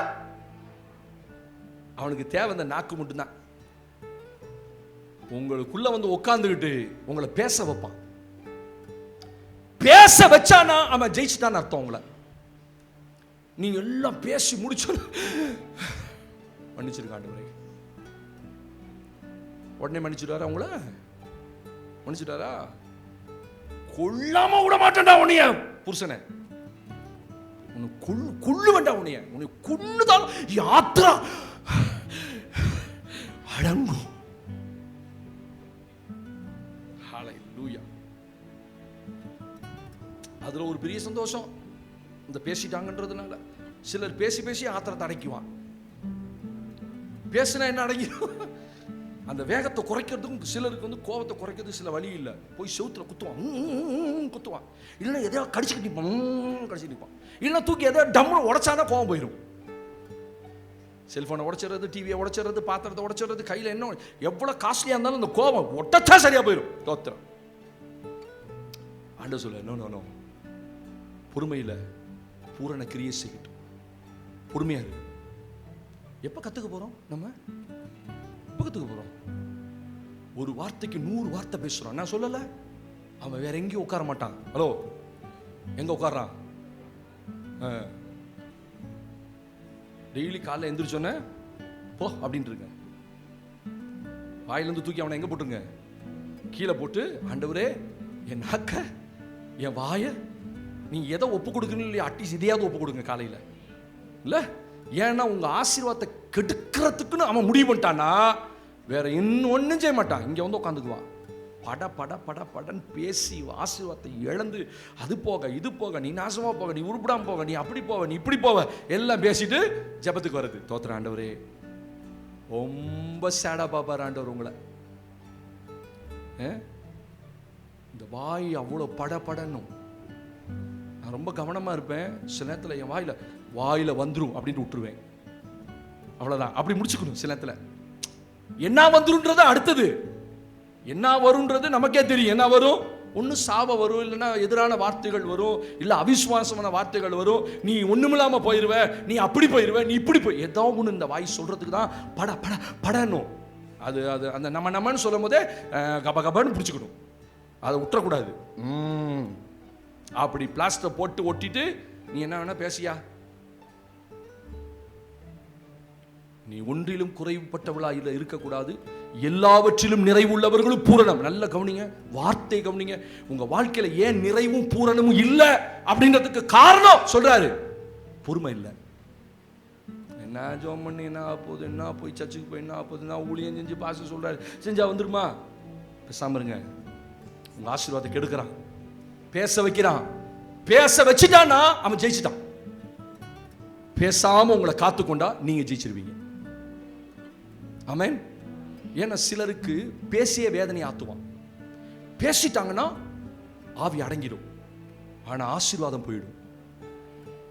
அவனுக்கு தேவை இந்த நாக்கு மட்டும்தான். உங்களுக்குள்ள வந்து உட்கார்ந்துகிட்டு உங்களை பேச வைப்பான். பேச வச்சானா அவன் ஜெயிச்சுட்டான்னு அர்த்தம். உங்களை நீங்க எல்லாம் பேசி முடிச்சு மன்னிச்சிருக்காண்டு உடனே மன்னிச்சுட்டாரா? உங்களை மன்னிச்சுட்டாரா? கொல்லாம விட மாட்டேன்டா உன்னைய புருஷனை, கொள்ளு வேண்டாம் உன்னைய, உன்னை கொன்னுதான் யாத்திரா அடங்கும். ஹல்லேலூயா. அதுல ஒரு பெரிய சந்தோஷம் இந்த பேசிட்டாங்கன்றதுனால. சிலர் பேசி பேசி ஆத்திரத்தை அடக்குவான். பேசினா என்ன அடங்கிடும்? அந்த வேகத்தை குறைக்கிறதுக்கும் சிலருக்கு வந்து கோபத்தை குறைக்கிறதுக்கு சில வழி இல்லை. போய் செவுத்துல குத்துவான், இல்லைன்னா எதையாவது கடிச்சுக்கிட்டு நிற்பான், இல்லைன்னா தூக்கி எதாவது டம்முன்னு உடைச்சானா கோபம் போயிடும். செல்போனை உடைச்சிடுறது, டிவியை உடைச்சிடுறது, பாத்திரத்தை உடைச்சிடுறது, கையில் என்ன எவ்வளவு காஸ்ட்லியா இருந்தாலும் இந்த கோபம் ஒட்டச்சா சரியா போயிடும். தோத்திரம். ஆண்டவர் சொல்ல, நோ நோ நோ, பொறுமையில பூரண கிரியை செய்யட்டும். பொறுமையா இருக்கு. எப்ப கத்துக்க போறோம்? நம்ம எப்ப கத்துக்க போறோம்? ஒரு வார்த்தைக்கு 100 வார்த்தை பேசுறான். நான் சொல்லல, அவன் வேற எங்கேயும் உட்கார மாட்டான். ஹலோ, எங்க உட்கார்றான்? டெய்லி காலைல எந்திரிச்சோன்னே போ அப்படின்ட்டு இருக்க. வாயிலிருந்து தூக்கி அவனை எங்க போட்டுருங்க? கீழே போட்டு, ஆண்டவரே என் நாக்க என் வாய நீ எதை ஒப்பு கொடுக்கணும் இல்லையா, அட்லீஸ்ட் இதையாவது ஒப்பு கொடுங்க காலையில். இல்லை, ஏன்னா உங்க ஆசீர்வாதத்தை கெடுக்கிறதுக்குன்னு அவன் முடிவு பண்ணிட்டானா வேற இன்னும் ஒன்றும் செய்ய மாட்டான். இங்கே வந்து உட்காந்துக்குவான். பட பட பட படன்னு பேசி ஆசீர்வாதத்தை இழந்து, அது போக இது போக, நீ நாசமா போக, நீ உருப்படாம போக, நீ அப்படி போவ, நீ இப்படி போவ, எல்லாம் பேசிட்டு ஜெபத்துக்கு வருது. தோத்திர ஆண்டவரே, ரொம்ப சேடா பாப்பார் ஆண்டவர் உங்களை. இந்த வாய் அவ்வளோ பட படன்னும். நான் ரொம்ப கவனமா இருப்பேன். சில நேரத்தில் என் வாயில வந்துரும் அப்படின்னு விட்டுருவேன். அவ்வளவுதான், அப்படி முடிச்சுக்கணும். சில நேரத்தில் என்ன வந்துருன்றது அடுத்தது, என்ன வரும்ன்றது நமக்கே தெரியும். என்ன வரும்? ஒன்று சாப வரும், இல்லைன்னா எதிரான வார்த்தைகள் வரும், இல்லை அவிசுவாசமான வார்த்தைகள் வரும். நீ ஒண்ணுமில்லாம போயிருவ, நீ அப்படி போயிருவ, நீ இப்படி போய், ஏதோ ஒன்று இந்த வாய் சொல்றதுக்கு தான் பட பட படணும். அது அது அந்த நம்மன்னு சொல்லும் போதே கப கபன்னு பிடிச்சிக்கணும். அதை விட்டுறக்கூடாது. அப்படி பிளாஸ்டர் போட்டு ஒட்டிட்டு நீ என்ன வேணா பேசியா, நீ ஒன்றிலும் குறைவுபட்டவளா இல்லை இருக்கக்கூடாது, எல்லாவற்றிலும் நிறைவுள்ளவர்களும் பூரணம். நல்ல கவனிங்க, வார்த்தை கவனிங்க. உங்க வாழ்க்கையில ஏன் நிறைவும் பூரணமும் இல்லை அப்படின்றதுக்கு காரணம் சொல்றாரு, பொறுமை இல்லை. என்ன ஜோம் பண்ணி என்ன ஆகுது, என்ன போய் சர்ச்சுக்கு போய் என்ன ஆகுது, நான் ஊழியம் செஞ்சு பாச சொல்றாரு, செஞ்சா வந்துருமா? பேசாம இருங்க. உங்க ஆசீர்வாதத்தை கெடுக்கிறான், பேச வைக்கிறான். பேச வச்சுட்டானா அவன் ஜெயிச்சுட்டான். பேசாம உங்களை காத்துக்கொண்டா நீங்க ஜெயிச்சிருவீங்க. ஆமென். ஏன்னா சிலருக்கு பேசிய வேதனை ஆத்துவான். பேசிட்டாங்கன்னா ஆவி அடங்கிடும், ஆனா ஆசீர்வாதம் போயிடும்.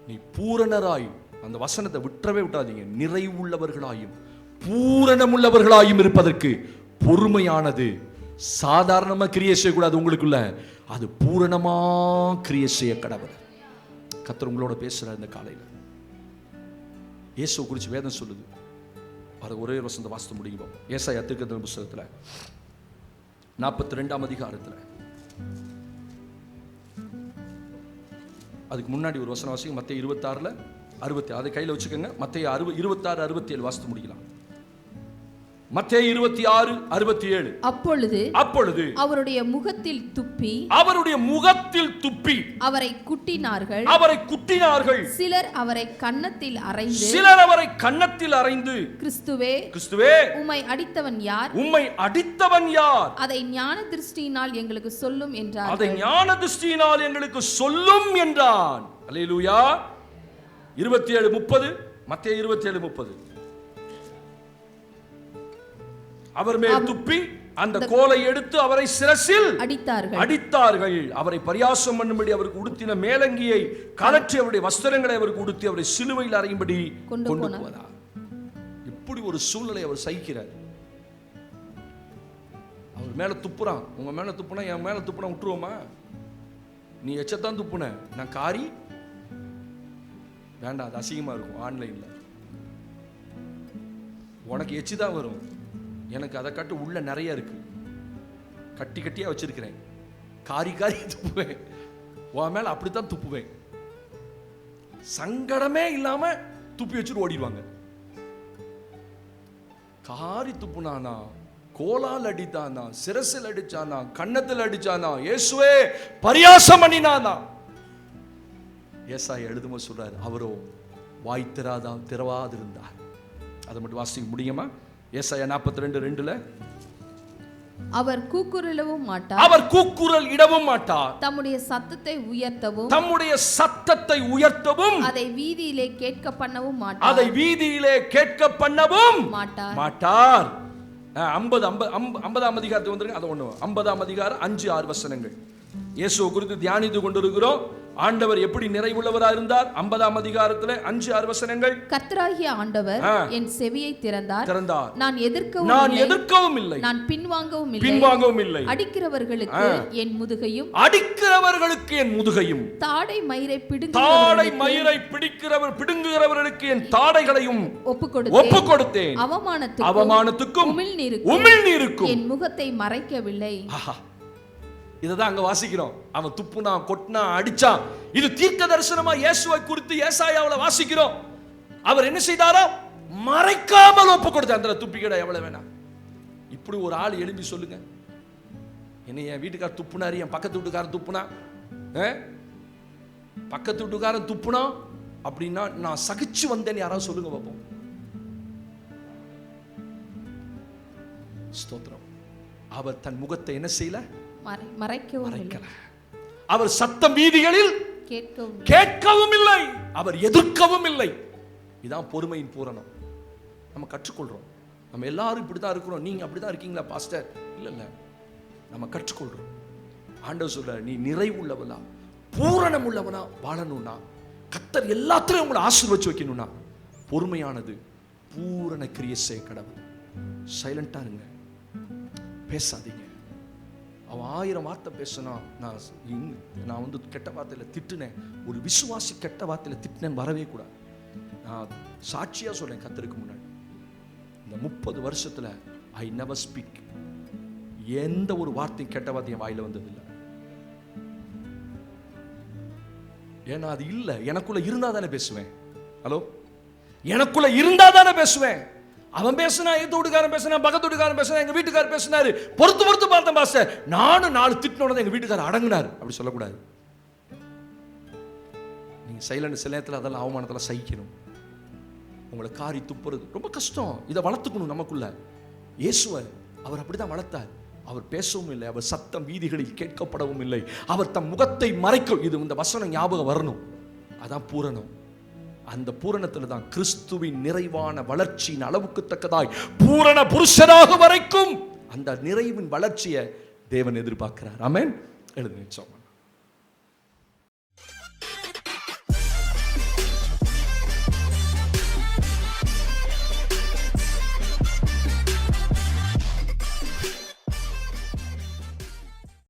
நீ பூரணராய், அந்த வசனத்தை விட்டுறவே விட்டாதீங்க, நிறைவுள்ளவர்களாயும் பூரணமுள்ளவர்களாயும் இருப்பதற்கு பொறுமையானது. சாதாரணமா கிரியை செய்யக்கூடாது உங்களுக்குள்ள, அது பூரணமா கிரியை செய்ய கடவுள். கர்த்தர் உங்களோட பேசுறார் இந்த காலையில். இயேசு குறித்து வேதம் சொல்லுது. அது ஒரே வசந்த வாசித்து முடியும். ஏசாயா தீர்க்கதரிசன புத்தகத்துல 42ஆம் அதிகாரத்தில் அதுக்கு முன்னாடி ஒரு வசனம் வாசிங்க. மத்தேயு 26:60, அதை கையில் வச்சுக்கோங்க. மத்தேயு 26:67 வாசித்து முடிக்கலாம். மத்தேயு 26:67. அப்பொழுது அவருடைய முகத்தில் துப்பி அவரை குட்டினார்கள். சிலர் அவரை கன்னத்தில் அறைந்து கிறிஸ்துவே உம்மை அடித்தவன் யார்? அதை ஞான திருஷ்டியினால் எங்களுக்கு சொல்லும் என்றான். அல்லேலூயா. 27:30, மத்தேயு 27:30. அவர் மேல் துப்பி அந்த கோலை எடுத்து அவரை சிரசில் அடித்தார்கள். அவரை பரியாசம் பண்ணும்படி அவருக்கு உடுத்தின மேலங்கியை கலற்றி அவருடைய வஸ்திரங்களை அவருக்கு உடுத்தி அவரை சிலுவையில் அறையும்படி கொண்டு போனார். இப்படி ஒரு சூழ்நிலை அவர் சகிக்கிறார். அவர் மேல துப்புறான். உங்க மேல துப்புனா என் மேல துப்புனா விட்டுருவோமா? நீ எச்சத்தான் துப்புன, நான் காரி வேண்டாம், அது அசிங்கமா இருக்கும். ஆன்லைன்ல உனக்கு எச்சுதான் வரும், எனக்கு அதை கட்டு உள்ள நிறைய இருக்கு, கட்டி கட்டியா வச்சிருக்கிறேன், காரி காரி துப்புவேன். உன் மேல அப்படித்தான் துப்புவேன். சங்கடமே இல்லாம துப்பி வச்சுட்டு ஓடிடுவாங்க. காரி துப்புனானா, கோலால் அடித்தானா, சிரசில் அடிச்சானா, கன்னத்தில் அடிச்சானா, இயேசுவே பரியாசம் பண்ணினானா. ஏசாயா எழுதும்போது சொல்றாரு, அவரோ வாய் திறவாதிருந்தார். அதை மட்டும் வாசிக்க முடியுமா? ஏசாயா 42:2 அவர் கூக்குரலவும் மாட்டார், அவர் கூக்குரல் இடவும் மாட்டார், தம்முடைய சத்தத்தை உயர்த்தவும் அதை வீதியிலே கேட்க பண்ணவும் மாட்டார். 50ஆம் அதிகாரத்துக்கு வந்துருங்க. அது ஒண்ணு 50ஆம் அதிகாரம் 5-6 வசனங்கள். இயேசுவை குறித்து தியானித்து கொண்டிருக்கிறோம். ஆண்டவர் எப்படி நிறைவுள்ளவராக இருந்தார்? 50ஆம் அதிகாரத்துல 5-6 வசனங்கள். கர்த்தராகிய ஆண்டவர் என் செவியை திறந்தார், நான் எதிர்க்கவும் இல்லை, நான் பின்வாங்கவும் இல்லை. அடிக்கிறவர்களுக்கு என் முதுகையும் தாடை மயிரை பிடுங்குகிறவர்களுக்கு என் தாடைகளையும் ஒப்புக் கொடுத்தேன். அவமானத்துக்கும் உமிழ்நீருக்கும் என் முகத்தை மறைக்கவில்லை. இததான் அங்க வாசிக்கிறோம். அவன் துப்புனா, கொட்டினா, அடிச்சான். இது தீர்க்க தரிசனமா இயேசுவை குறித்து ஏசாயாவுல வாசிக்கிறோம். அவர் என்ன செய்தாரோ மறைக்காமல் ஒப்பு கொடுத்தார். அந்த துப்பிக்கடை எவ்வளவு வேணாம். இப்படி ஒரு ஆள் எழுப்பி சொல்லுங்க, என்ன என் வீட்டுக்காரர் துப்புனாரு, என் பக்கத்து வீட்டுக்காரன் துப்புனா, பக்கத்து வீட்டுக்காரன் துப்புனா அப்படின்னா நான் சகிச்சு வந்தேன்னு யாராவது சொல்லுங்க பாப்போம். ஸ்தோத்திரம். அவர் தன் முகத்தை என்ன செய்யல, மறைக்கல. அவர் சத்தம் வீதிகளில் கேட்கவும் இல்லை, அவர் எதிர்க்கவும் இல்லை. இதான் பொறுமையின் பூரணம். நம்ம கற்றுக்கொள்றோம். நம்ம எல்லாரும் இப்படிதான் இருக்கிறோம். நீங்க அப்படிதான் இருக்கீங்களா பாஸ்டர்? இல்ல, நம்ம கற்றுக்கொள்றோம். ஆண்டவர் சொல்றார், நீ நிறைவுள்ளவனா, பூரணம் உள்ளவனா வாழணும்னா, கர்த்தர் எல்லாத்திலையும் உங்களை ஆசீர்வதிச்சு வைக்கணும்னா, பொறுமையானது பூரண கிரியை செய்ய கடவுள். சைலண்டா இருங்க, பேசாதீங்க. அவன் 1000 வார்த்தை பேசினா, நான் வந்து கெட்ட வார்த்தையில திட்டுனேன், ஒரு விசுவாசி கெட்ட வார்த்தையில திட்டினேன் வரவே கூடாது. நான் சாட்சியா சொல்றேன் கர்த்தருக்கு முன்னாடி, இந்த 30 வருஷத்துல ஐ நெவர் ஸ்பீக், எந்த ஒரு வார்த்தையும் கெட்ட வார்த்தையும் வாயில வந்ததில்லை. ஏன்னா அது இல்லை, எனக்குள்ள இருந்தா தானே பேசுவேன். ஹலோ, எனக்குள்ள இருந்தா தானே பேசுவேன். அவன் பேசினா, எந்த வீட்டுக்காரன் பேசினா, பக்கத்து வீட்டுக்காரன் பேசினா, எங்க வீட்டுக்காரர் பேசினாரு, பொறுத்து பார்த்தேன் பாஸ்டர், நானும் 4 திட்டினோட எங்க வீட்டுக்காரர் அடங்கினார். அப்படி சொல்லக்கூடாது. நீங்க சைலண்ட் சில நேரத்தில் அதெல்லாம் அவமானத்தில் சகிக்கணும். உங்களை காரி துப்புறது ரொம்ப கஷ்டம். இதை வளர்த்துக்கணும் நமக்குள்ள. இயேசுவை அவர் அப்படிதான் வளர்த்தார். அவர் பேசவும் இல்லை, அவர் சத்தம் வீதிகளில் கேட்கப்படவும் இல்லை, அவர் தம் முகத்தை மறைக்கும். இது இந்த வசனம் ஞாபகம் வரணும். அதான் பூரணம். அந்த பூரணத்தில் தான் கிறிஸ்துவின் நிறைவான வளர்ச்சியின் அளவுக்கு தக்கதாய் பூரண புருஷனாக வரைக்கும் அந்த நிறைவின் வளர்ச்சியை தேவன் எதிர்பார்க்கிறார். ஆமென். எழுதுங்க.